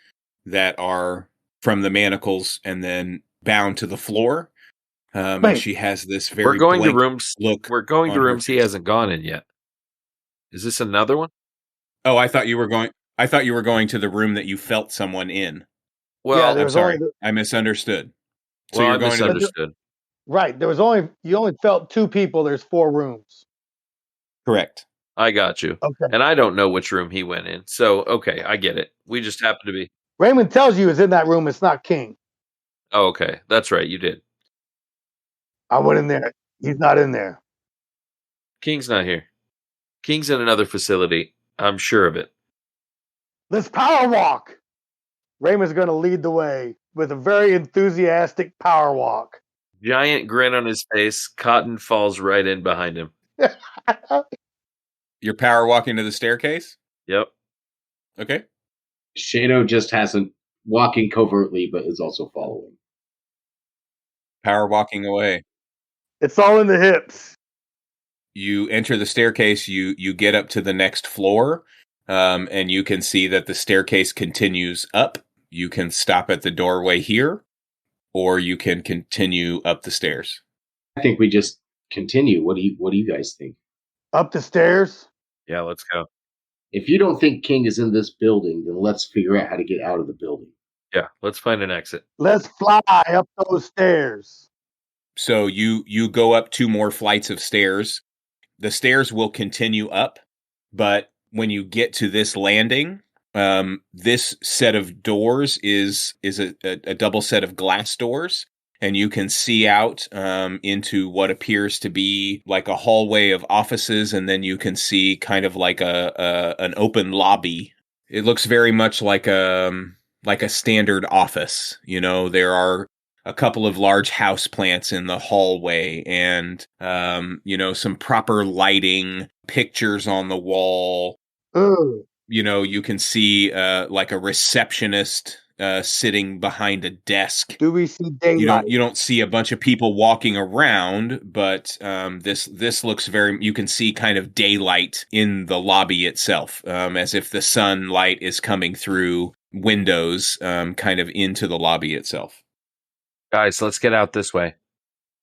that are from the manacles and then bound to the floor. And she has this very We're going to blank rooms. look. We're going to on her rooms he face. hasn't gone in yet. Is this another one? Oh, I thought you were going to the room that you felt someone in. Well, Yeah, I'm sorry. I misunderstood. So well, you're I going misunderstood. Right. You only felt 2 people. There's 4 rooms. Correct. I got you. Okay. And I don't know which room he went in. So, okay, I get it. We just happen to be. Raymond tells you it's in that room. It's not King. Oh, okay. That's right. You did. I went in there. He's not in there. King's not here. King's in another facility. I'm sure of it. Let's power walk. Raymond's going to lead the way with a very enthusiastic power walk. Giant grin on his face. Cotton falls right in behind him. You're power walking to the staircase? Yep. Okay. Shadow just hasn't walking covertly, but is also following. Power walking away. It's all in the hips. You enter the staircase, you get up to the next floor, and you can see that the staircase continues up. You can stop at the doorway here, or you can continue up the stairs. I think we just continue. What do you guys think? Up the stairs. Yeah, let's go. If you don't think King is in this building, then let's figure out how to get out of the building. Yeah, let's find an exit. Let's fly up those stairs. So you go up 2 more flights of stairs. The stairs will continue up, but when you get to this landing, this set of doors is a double set of glass doors, and you can see out into what appears to be like a hallway of offices, and then you can see kind of like an open lobby. It looks very much like a standard office. You know, there are a couple of large house plants in the hallway, and some proper lighting, pictures on the wall. Ugh. You know, you can see like a receptionist sitting behind a desk. Do we see daylight? You don't see a bunch of people walking around, but this looks very. You can see kind of daylight in the lobby itself, as if the sunlight is coming through windows, kind of into the lobby itself. Guys, let's get out this way.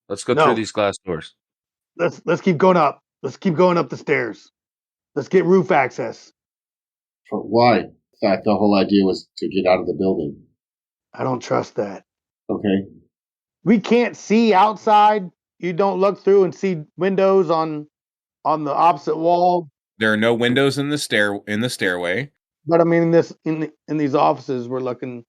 Let's go No. through these glass doors. Let's keep going up. Let's keep going up the stairs. Let's get roof access. For why? In fact, the whole idea was to get out of the building. I don't trust that. Okay. We can't see outside. You don't look through and see windows on the opposite wall. There are no windows in the stairway. But I mean, in these offices, we're looking.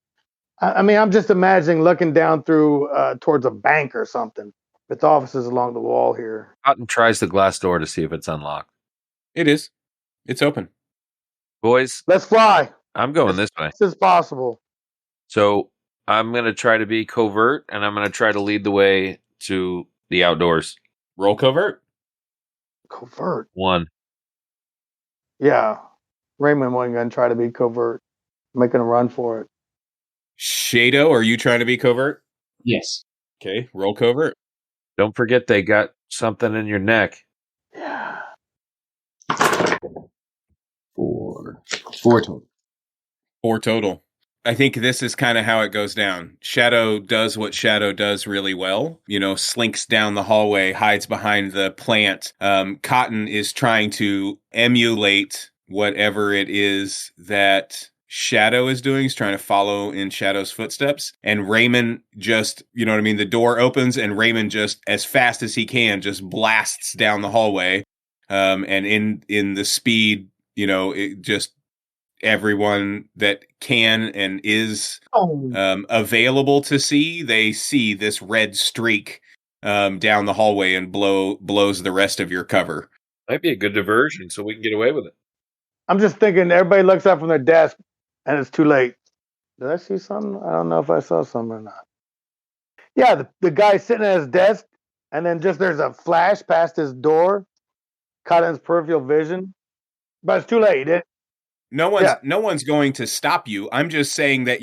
I mean, I'm just imagining looking down through towards a bank or something with offices along the wall here. Cotton tries the glass door to see if it's unlocked. It is. It's open. Boys, Let's fly. I'm going this way. This is possible. So I'm going to try to be covert, and I'm going to try to lead the way to the outdoors. Roll covert. Covert. 1. Yeah. Raymond wasn't going to try to be covert, making a run for it. Shado, are you trying to be covert? Yes. Okay, roll covert. Don't forget they got something in your neck. Yeah. 4 total. 4 total. I think this is kind of how it goes down. Shadow does what Shadow does really well. You know, slinks down the hallway, hides behind the plant. Cotton is trying to emulate whatever it is that Shadow is doing. He's trying to follow in Shadow's footsteps. And Raymond just, you know what I mean? The door opens and Raymond just, as fast as he can, just blasts down the hallway. And in the speed, you know, it just everyone that can and is available to see, they see this red streak down the hallway and blows the rest of your cover. Might be a good diversion so we can get away with it. I'm just thinking everybody looks up from their desk and it's too late. Did I see something? I don't know if I saw something or not. Yeah, the guy sitting at his desk, and then just there's a flash past his door, caught in his peripheral vision. But it's too late. No one's going to stop you. I'm just saying that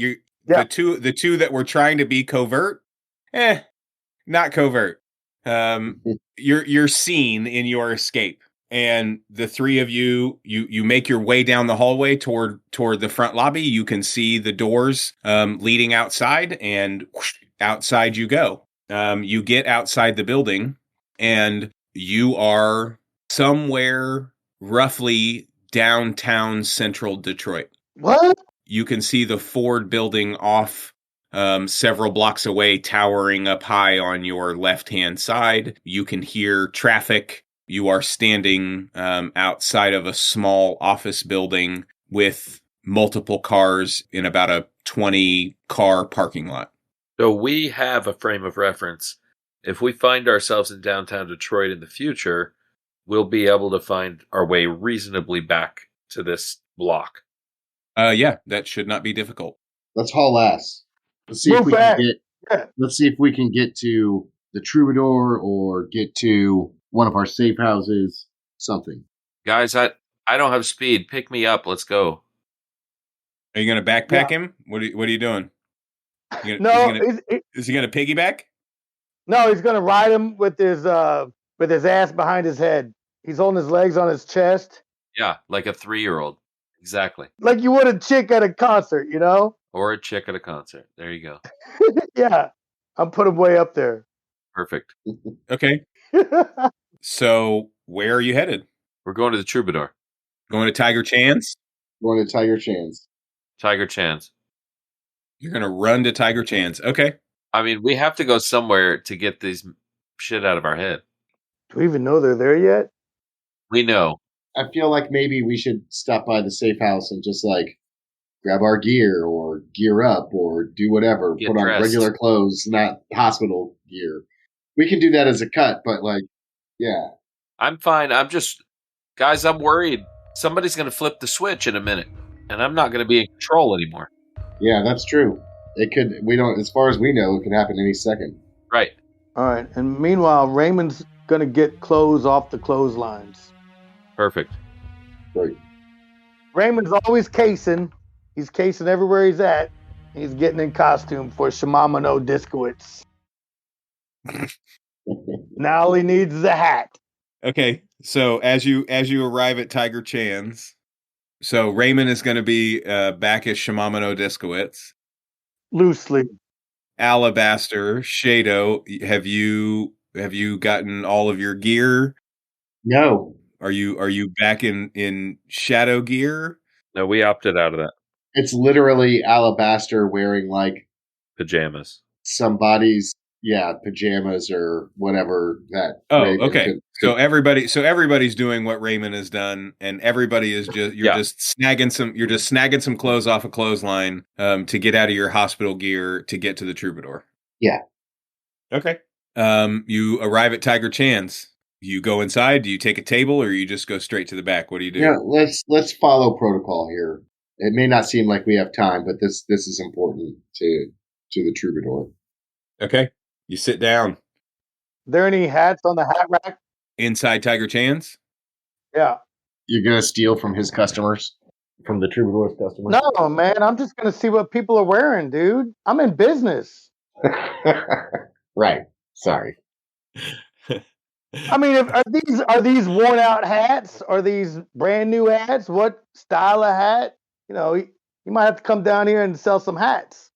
the two that were trying to be covert, not covert. You're seen in your escape. And the 3 of you make your way down the hallway toward the front lobby. You can see the doors leading outside, and whoosh, outside you go. You get outside the building, and you are somewhere roughly downtown central Detroit. What? You can see the Ford building off several blocks away, towering up high on your left-hand side. You can hear traffic. You are standing outside of a small office building with multiple cars in about a 20-car parking lot. So we have a frame of reference. If we find ourselves in downtown Detroit in the future, we'll be able to find our way reasonably back to this block. Yeah, that should not be difficult. Let's haul ass. Let's see if we can get. Let's see if we can get to the Troubadour or get to one of our safe houses. Something. Guys, I don't have speed. Pick me up. Let's go. Are you going to backpack him? What are you doing? No, Is he going to piggyback? no, he's gonna ride him with his ass behind his head. He's holding his legs on his chest, Yeah, like a 3-year-old. Exactly. like you would a chick at a concert, you know? Or a chick at a concert. There you go. Yeah, I'm put him way up there. Perfect. Okay. So where are you headed? We're going to the Troubadour. Going to Tiger Chan's? Going to Tiger Chan's. Tiger Chan's. You're going to run to Tiger Chan's. Okay. I mean, we have to go somewhere to get these shit out of our head. Do we even know they're there yet? We know. I feel like maybe we should stop by the safe house and just like grab our gear or gear up or do whatever. Get Put on dressed. regular clothes, not hospital gear. We can do that as a cut, but like, yeah. I'm fine. Guys, I'm worried. Somebody's going to flip the switch in a minute, and I'm not going to be in control anymore. Yeah, that's true. It could, we don't, as far as we know, it could happen any second. Right. All right. And meanwhile, Raymond's gonna get clothes off the clotheslines. Perfect. Great. Raymond's always casing. He's casing everywhere he's at. He's getting in costume for Shimamano Diskowitz. Now all he needs is a hat. Okay. So as you arrive at Tiger Chan's, so Raymond is going to be back as Shimamano Diskowitz. Loosely. Alabaster, Shado, have you gotten all of your gear? No, Are you back in shadow gear? No, we opted out of that. it's literally Alabaster wearing like Pajamas. somebody's, pajamas or whatever that. Oh, Raven okay. could- So everybody's doing what Raymond has done, and everybody is just Yeah. just snagging some clothes off a clothesline to get out of your hospital gear to get to the Troubadour. Yeah. Okay. You arrive at Tiger Chan's. You go inside. Do you take a table, or you just go straight to the back? What do you do? Yeah, let's follow protocol here. It may not seem like we have time, but this is important to the Troubadour. Okay. You sit down There any hats on the hat rack? inside Tiger Chan's. Yeah. You're gonna steal from his customers, from the Troubadour's customers. No, man. I'm just gonna see what people are wearing, dude. I'm in business. Right. Sorry. I mean, are these worn out hats? Are these brand new hats? What style of hat? You know, you might have to come down here and sell some hats.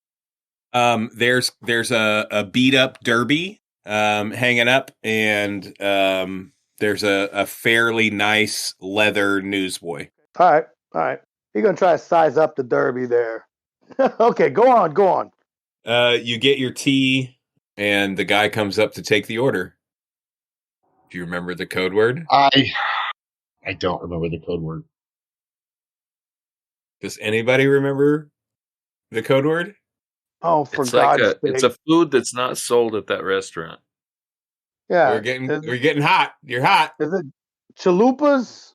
There's a beat up derby hanging up, and there's a fairly nice leather newsboy. All right. You're gonna try to size up the derby there. Okay, go on. You get your tea, and the guy comes up to take the order. Do you remember the code word? I don't remember the code word. Does anybody remember the code word? Oh, for It's like God's sake! it's a food that's not sold at that restaurant. Yeah, We're getting hot. You're hot. is it chalupas?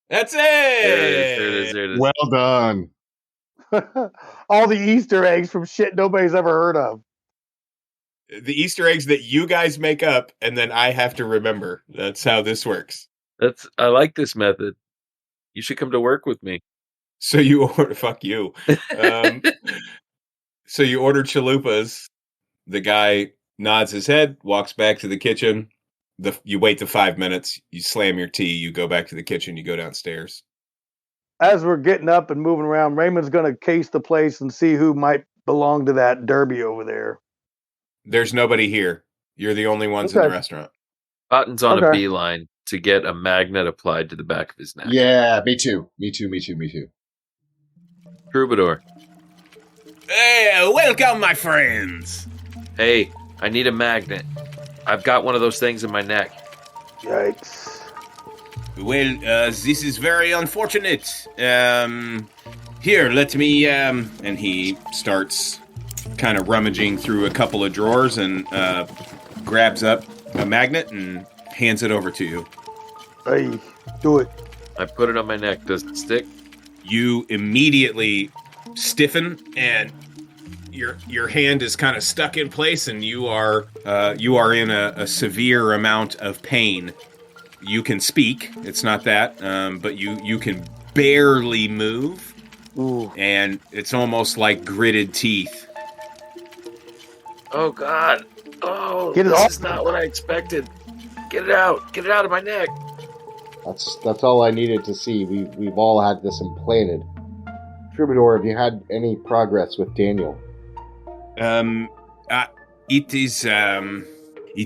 That's it. There it is. Well done. All the Easter eggs from shit nobody's ever heard of. The Easter eggs that you guys make up, and then I have to remember. That's how this works. I like this method. You should come to work with me. So you order. Fuck you. So you order chalupas. The guy nods his head, walks back to the kitchen. You wait the 5 minutes. You slam your tea. You go back to the kitchen. You go downstairs. As we're getting up and moving around, Raymond's gonna case the place and see who might belong to that derby over there. There's nobody here. You're the only ones in the Okay. restaurant. Cotton's on a Okay. beeline to get a magnet applied to the back of his neck. Yeah, me too. Troubadour. Hey, welcome, my friends. Hey, I need a magnet. I've got one of those things in my neck. Yikes! Well, this is very unfortunate. Here, let me, and he starts kind of rummaging through a couple of drawers and grabs up a magnet and hands it over to you. Hey, do it. I put it on my neck. Does it stick? You immediately stiffen, and your hand is kind of stuck in place, and you are in a severe amount of pain. you can speak. It's not that, but you can barely move, Ooh. and it's almost like gritted teeth. Oh God! Oh, Get it this off. is not what I expected. Get it out! Get it out of my neck! That's all I needed to see. We've all had this implanted. Troubadour, have you had any progress with Daniel? It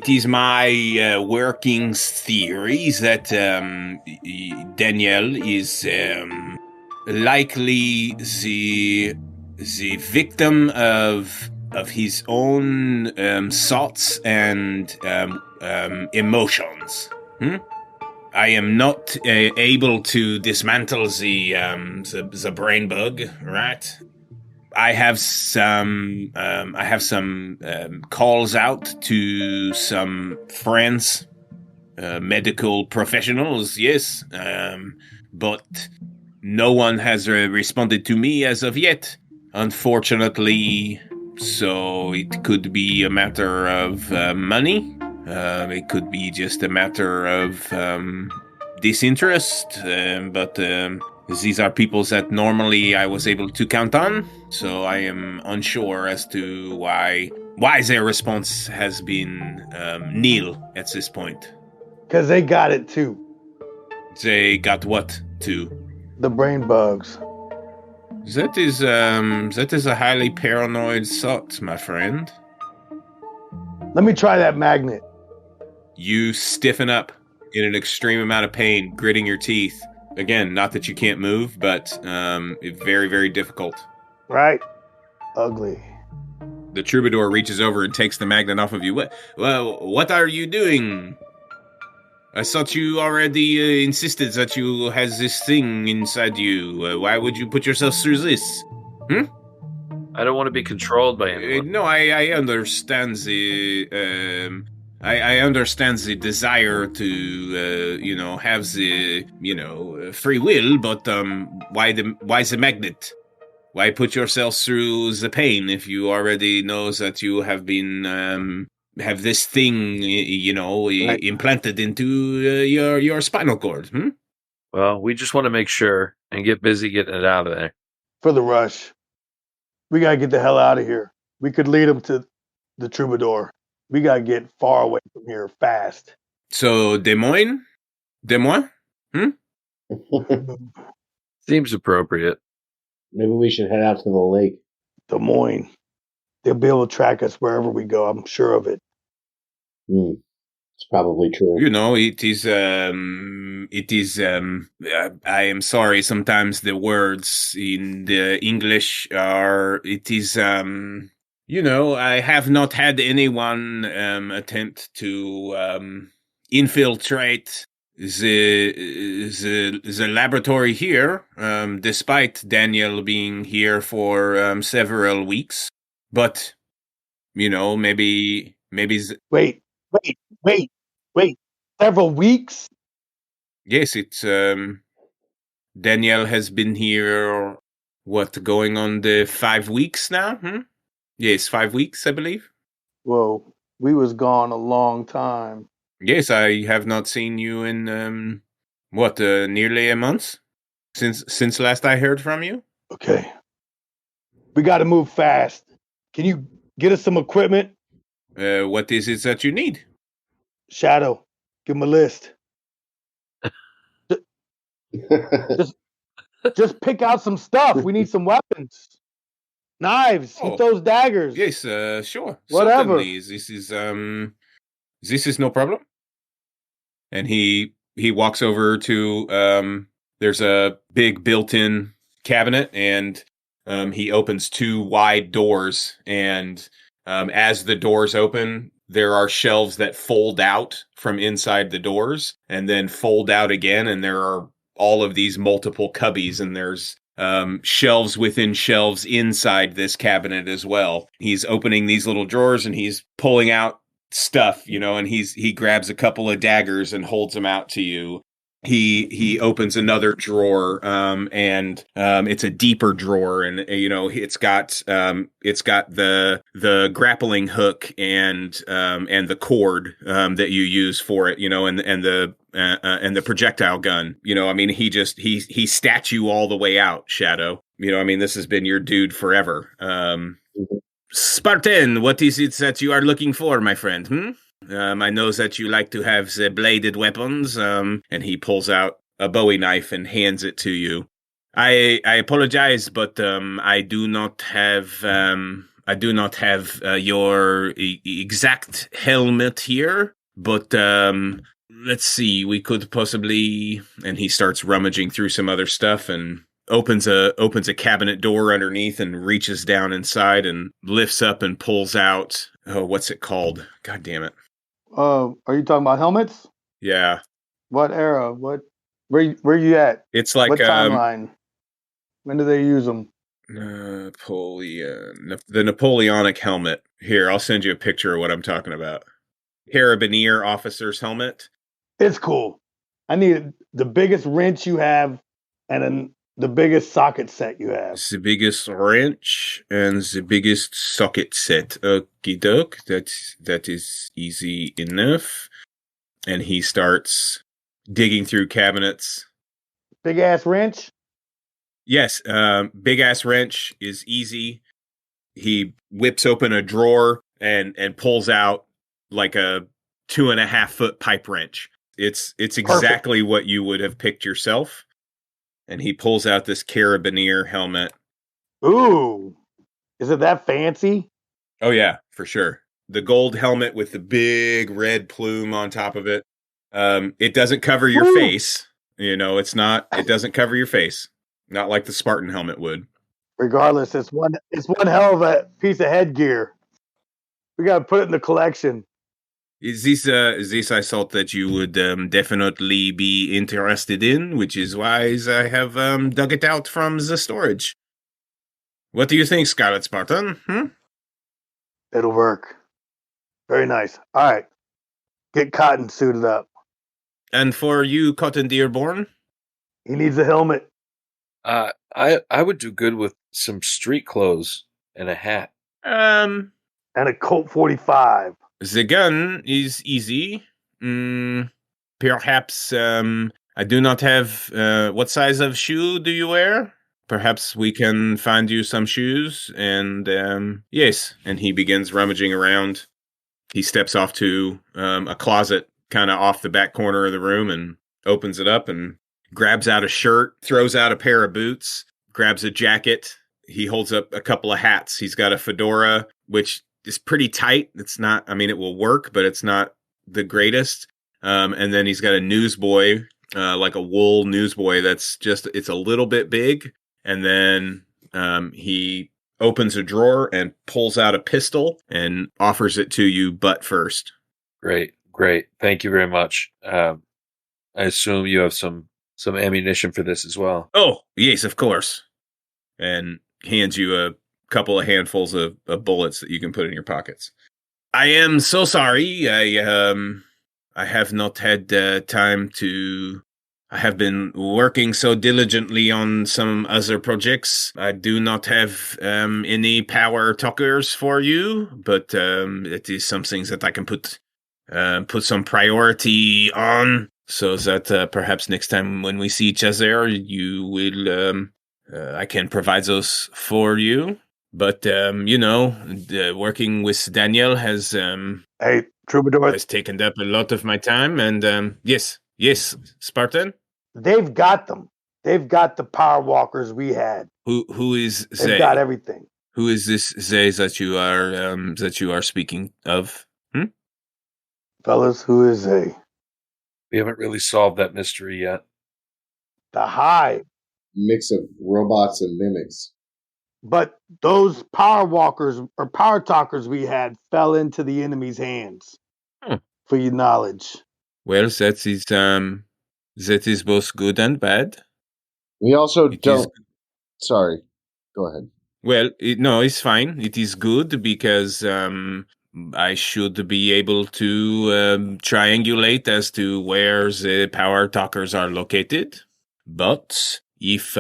is my working theory that Daniel is likely the victim of his own thoughts and emotions. I am not able to dismantle the brain bug, right? I have some calls out to some friends, medical professionals, yes, but no one has responded to me as of yet, unfortunately. So it could be a matter of money. It could be just a matter of disinterest, but these are people that normally I was able to count on, so I am unsure as to why their response has been nil at this point. Because they got it too. They got what too? The brain bugs. That is a highly paranoid thought, my friend. Let me try that magnet. You stiffen up in an extreme amount of pain, gritting your teeth. Again, not that you can't move, but it's very, very difficult. Right? Ugly. The Troubadour reaches over and takes the magnet off of you. What are you doing? I thought you already insisted that you has this thing inside you. Why would you put yourself through this? I don't want to be controlled by anyone. No, I understand the I understand the desire to have the free will, but why the magnet? Why put yourself through the pain if you already know that you have been have this thing Right. implanted into your spinal cord? Well, we just want to make sure and get busy getting it out of there. For the rush. We gotta get the hell out of here. We could lead them to the Troubadour. We gotta get far away from here fast. So Des Moines? Seems appropriate. Maybe we should head out to the lake. Des Moines. They'll be able to track us wherever we go. I'm sure of it. It's probably true. It is. I am sorry. Sometimes the words in the English are. It is. I have not had anyone attempt to infiltrate the laboratory here, despite Daniel being here for several weeks. But maybe. Wait. Several weeks? Yes, it's Danielle has been here going on the 5 weeks now? Yes, 5 weeks, I believe. Whoa, we was gone a long time. Yes, I have not seen you in nearly a month since last I heard from you. Okay. We gotta move fast. Can you get us some equipment? What is it that you need? Shadow, give him a list. Just pick out some stuff. We need some weapons. Knives. He throws daggers. Yes, sure. Whatever. Certainly. This is no problem. And he walks over to there's a big built-in cabinet, and he opens 2 wide doors, and as the doors open, there are shelves that fold out from inside the doors and then fold out again, and there are all of these multiple cubbies, and there's shelves within shelves inside this cabinet as well. He's opening these little drawers, and he's pulling out stuff, and he grabs a couple of daggers and holds them out to you. he opens another drawer, and it's a deeper drawer, and it's got the grappling hook and the cord that you use for it, and the projectile gun. He stat you all the way out, Shadow. This has been your dude forever. Spartan, what is it that you are looking for, my friend? I know that you like to have the bladed weapons, and he pulls out a Bowie knife and hands it to you. I apologize, but I do not have your exact helmet here. But let's see, we could possibly. And he starts rummaging through some other stuff and opens a cabinet door underneath and reaches down inside and lifts up and pulls out. Oh, what's it called? God damn it. Are you talking about helmets? Yeah. What era? Where you at? It's like what timeline? When do they use them? Napoleon. The Napoleonic helmet. Here, I'll send you a picture of what I'm talking about. Carabinier officer's helmet. It's cool. I need the biggest wrench you have and then the biggest socket set you have. The biggest wrench and the biggest socket set. Okie doke. That is easy enough. And he starts digging through cabinets. Big ass wrench? Yes, big ass wrench is easy. He whips open a drawer and pulls out like a 2.5 foot pipe wrench. It's exactly what you would have picked yourself. And he pulls out this carabinier helmet. Ooh, is it that fancy? Oh yeah, for sure. The gold helmet with the big red plume on top of it. It doesn't cover your face. It doesn't cover your face. Not like the Spartan helmet would. Regardless, it's one hell of a piece of headgear. We got to put it in the collection. Is this I thought that you would definitely be interested in, which is why I have dug it out from the storage. What do you think, Scarlet Spartan? It'll work. Very nice. All right. Get Cotton suited up. And for you, Cotton Dearborn? He needs a helmet. I would do good with some street clothes and a hat. And a Colt 45. The gun is easy. Perhaps I do not have. What size of shoe do you wear? Perhaps we can find you some shoes. And yes. And he begins rummaging around. He steps off to a closet kind of off the back corner of the room and opens it up and grabs out a shirt, throws out a pair of boots, grabs a jacket. He holds up a couple of hats. He's got a fedora, which is pretty tight. It's not, it will work, but it's not the greatest. And then he's got a newsboy, like a wool newsboy it's a little bit big. And then he opens a drawer and pulls out a pistol and offers it to you butt first. Great. Thank you very much. I assume you have some ammunition for this as well. Oh, yes, of course. And hands you a couple of handfuls of bullets that you can put in your pockets. I am so sorry. I have not had time to. I have been working so diligently on some other projects. I do not have any power talkers for you, but it is something that I can put some priority on, so that perhaps next time when we see each other, you will. I can provide those for you. But working with Daniel has Troubadour has taken up a lot of my time, and yes, Spartan. They've got them. They've got the power walkers we had. Who is They've they? got everything. Who is this they that you are speaking of? Fellas, who is they? We haven't really solved that mystery yet. The Hive. Mix of robots and mimics. But those power walkers or power talkers we had fell into the enemy's hands. For your knowledge. Well, that is both good and bad. We also don't. Sorry, go ahead. Well, no, it's fine. It is good because I should be able to triangulate as to where the power talkers are located. But if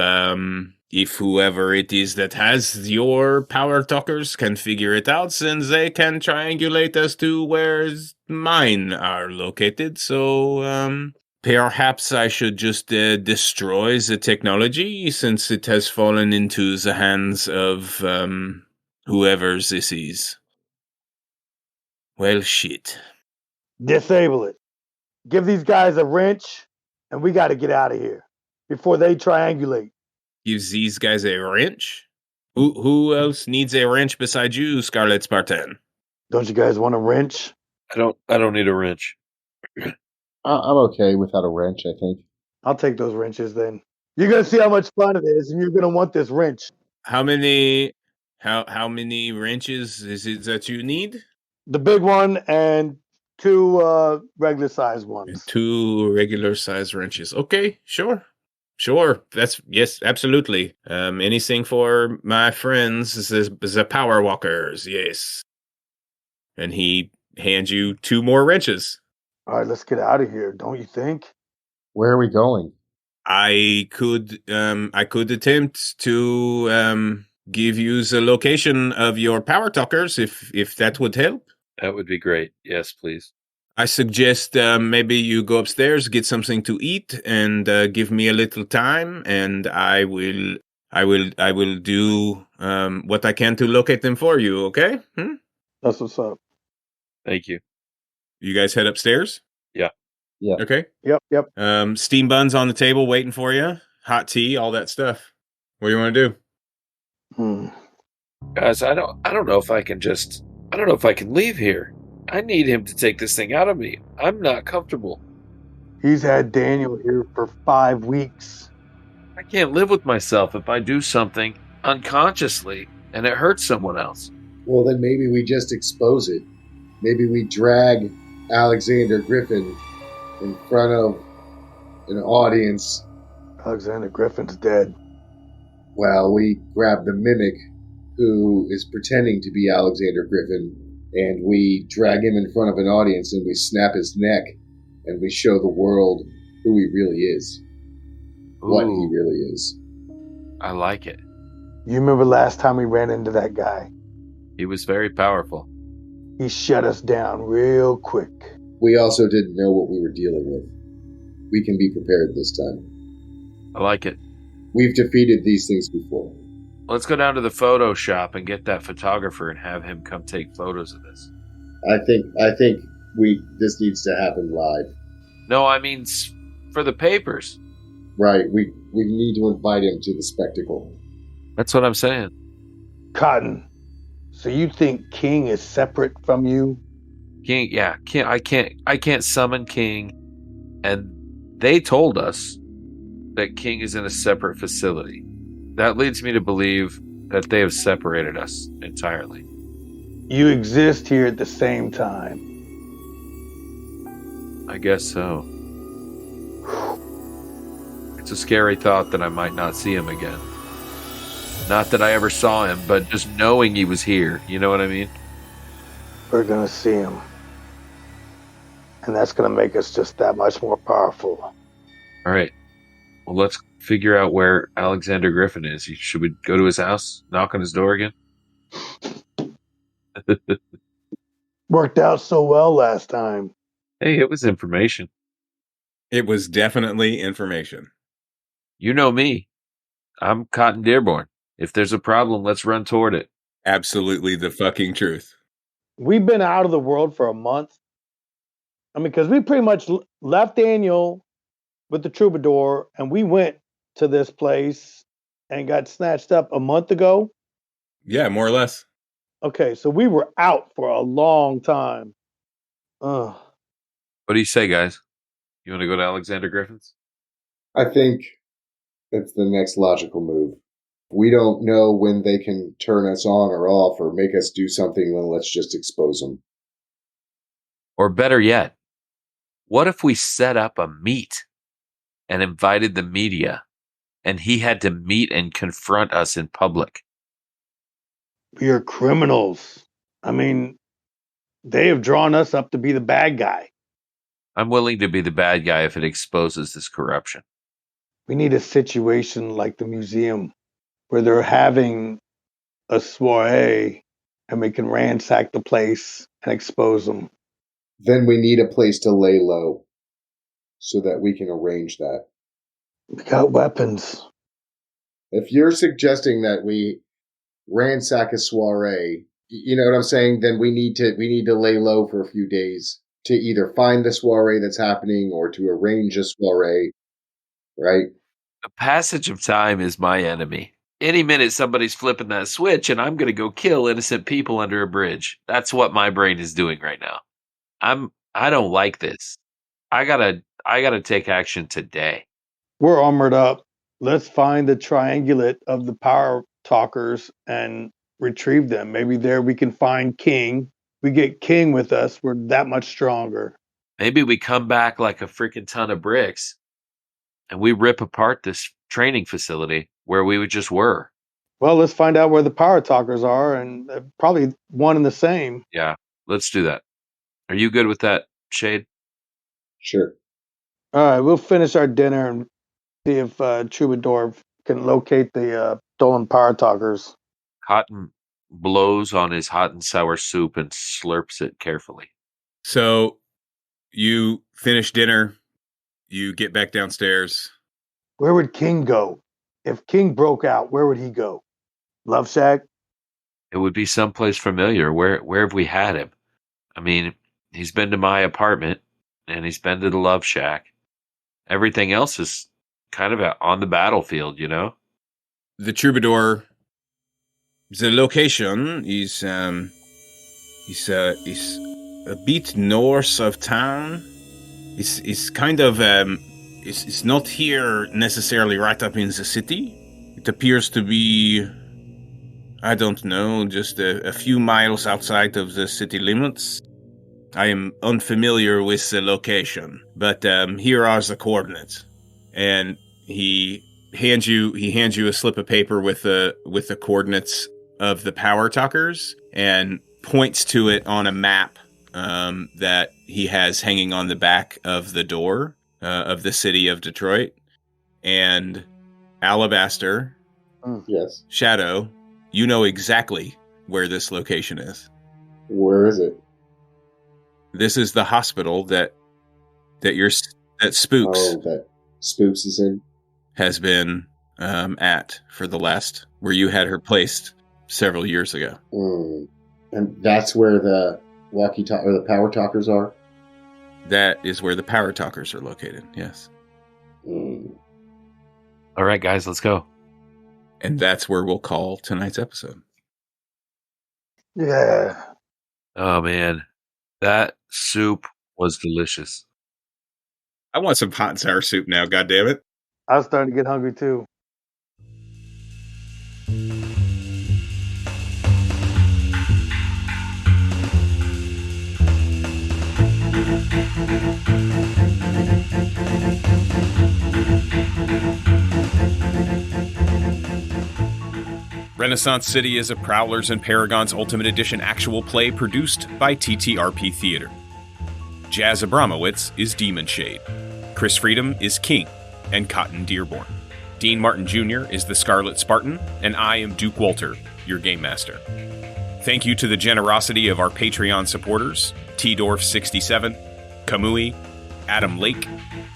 whoever it is that has your power talkers can figure it out, then they can triangulate as to where mine are located. So perhaps I should just destroy the technology since it has fallen into the hands of whoever this is. Well, shit. Disable it. Give these guys a wrench, and we got to get out of here before they triangulate. Gives these guys a wrench? Who else needs a wrench besides you, Scarlet Spartan? Don't you guys want a wrench? I don't need a wrench. I'm okay without a wrench, I think. I'll take those wrenches then. You're going to see how much fun it is, and you're going to want this wrench. How many wrenches is it that you need? The big one and 2 regular size ones. 2 regular size wrenches. Okay, sure. Yes, absolutely. Anything for my friends, the power walkers, yes. And he hands you 2 more wrenches. All right, let's get out of here, don't you think? Where are we going? I could attempt to give you the location of your power talkers if that would help. That would be great. Yes, please. I suggest maybe you go upstairs, get something to eat, and give me a little time, and I will do what I can to locate them for you. Okay? That's what's up. Thank you. You guys head upstairs? Yeah. Yeah. Okay. Yep. Steam buns on the table waiting for you. Hot tea, all that stuff. What do you want to do? Guys, I don't know if I can leave here. I need him to take this thing out of me. I'm not comfortable. He's had Daniel here for 5 weeks. I can't live with myself if I do something unconsciously and it hurts someone else. Well, then maybe we just expose it. Maybe we drag Alexander Griffin in front of an audience. Alexander Griffin's dead. Well, we grab the mimic who is pretending to be Alexander Griffin, and we drag him in front of an audience, and we snap his neck, and we show the world who he really is. What he really is. I like it. You remember last time we ran into that guy? He was very powerful. He shut us down real quick. We also didn't know what we were dealing with. We can be prepared this time. I like it. We've defeated these things before. Let's go down to the photo shop and get that photographer and have him come take photos of this. I think this needs to happen live. No, I mean for the papers. Right, we need to invite him to the spectacle. That's what I'm saying. Cotton, so you think King is separate from you? King, yeah, I can't summon King, and they told us that King is in a separate facility. That leads me to believe that they have separated us entirely. You exist here at the same time. I guess so. It's a scary thought that I might not see him again. Not that I ever saw him, but just knowing he was here. You know what I mean? We're gonna see him. And that's gonna make us just that much more powerful. All right. Well, let's figure out where Alexander Griffin is. Should we go to his house? Knock on his door again? Worked out so well last time. Hey, it was information. It was definitely information. You know me. I'm Cotton Dearborn. If there's a problem, let's run toward it. Absolutely the fucking truth. We've been out of the world for a month. I mean, because we pretty much left Daniel with the Troubadour, and we went to this place and got snatched up a month ago. Yeah, more or less. Okay, so we were out for a long time. Ugh. What do you say, guys? You want to go to Alexander Griffin's? I think that's the next logical move. We don't know when they can turn us on or off or make us do something, then let's just expose them. Or better yet, what if we set up a meet and invited the media and he had to meet and confront us in public? We are criminals. I mean, They have drawn us up to be the bad guy. I'm willing to be the bad guy if it exposes this corruption. We need a situation like the museum where they're having a soiree and we can ransack the place and expose them. Then we need a place to lay low so that we can arrange that. We got weapons. If you're suggesting that we ransack a soiree, you know what I'm saying? Then we need to lay low for a few days to either find the soiree that's happening or to arrange a soiree, right? The passage of time is my enemy. Any minute somebody's flipping that switch and I'm going to go kill innocent people under a bridge. That's what my brain is doing right now. I don't like this. I gotta take action today. We're armored up. Let's find the triangulate of the power talkers and retrieve them. Maybe there we can find King. We get King with us. We're that much stronger. Maybe we come back like a freaking ton of bricks and we rip apart this training facility where we just were. Well, let's find out where the power talkers are, and probably one and the same. Yeah, let's do that. Are you good with that, Shade? Sure. All right, we'll finish our dinner and see if Troubadour can locate the stolen power talkers. Cotton blows on his hot and sour soup and slurps it carefully. So you finish dinner, you get back downstairs. Where would King go? If King broke out, where would he go? Love Shack? It would be someplace familiar. Where have we had him? I mean, he's been to my apartment and he's been to the Love Shack. Everything else is kind of on the battlefield, you know? The Troubadour, the location is a bit north of town. It's kind of it's not here necessarily right up in the city. It appears to be, I don't know, just a few miles outside of the city limits. I am unfamiliar with the location, but here are the coordinates. And he hands you a slip of paper with the coordinates of the power talkers and points to it on a map that he has hanging on the back of the door of the city of Detroit. And Alabaster, Yes. Shadow, you know exactly where this location is. Where is it? This is the hospital that Spooks Oh, that Spooks is in. has been at for the last, where you had her placed several years ago. And that's where the walkie-talkie or the power talkers are? That is where the power talkers are located, yes. All right, guys, let's go. And that's where we'll call tonight's episode. Yeah. Oh, man. That soup was delicious. I want some hot and sour soup now, goddammit. I was starting to get hungry too. Renaissance City is a Prowlers and Paragons Ultimate Edition actual play produced by TTRP Theater. Jazz Abramowitz is Demon Shade. Chris Freedom is King and Cotton Dearborn. Dean Martin Jr. is the Scarlet Spartan, and I am Duke Walter, your Game Master. Thank you to the generosity of our Patreon supporters, T-Dorf67, Kamui, Adam Lake,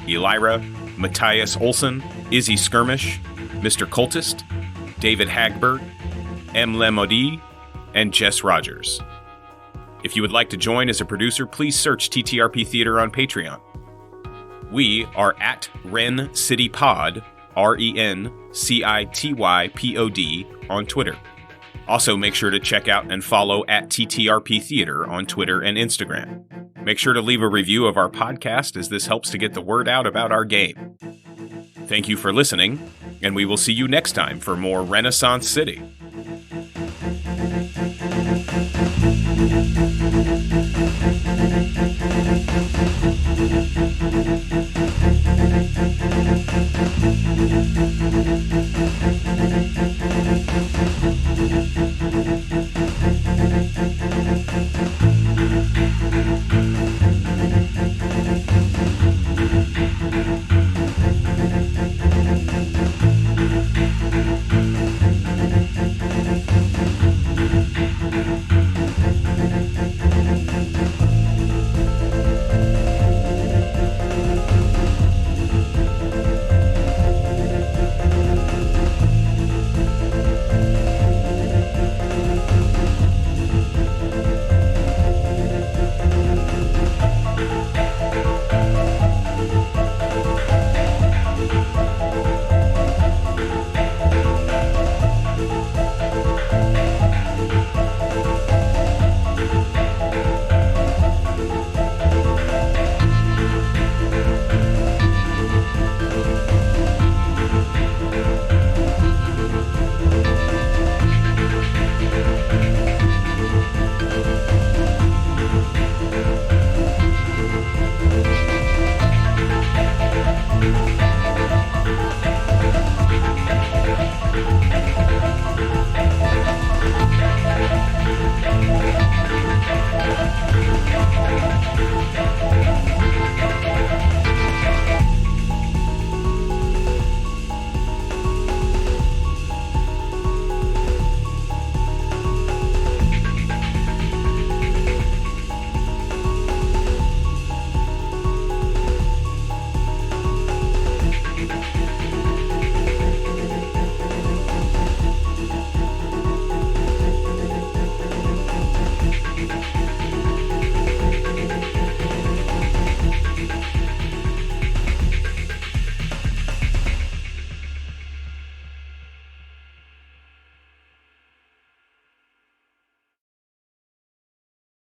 Elira, Matthias Olson, Izzy Skirmish, Mr. Cultist, David Hagberg, M. Lemodi, and Jess Rogers. If you would like to join as a producer, please search TTRP Theater on Patreon. We are at Ren City Pod, RENCITYPOD, on Twitter. Also, make sure to check out and follow at TTRP Theater on Twitter and Instagram. Make sure to leave a review of our podcast, as this helps to get the word out about our game. Thank you for listening, and we will see you next time for more Renaissance City.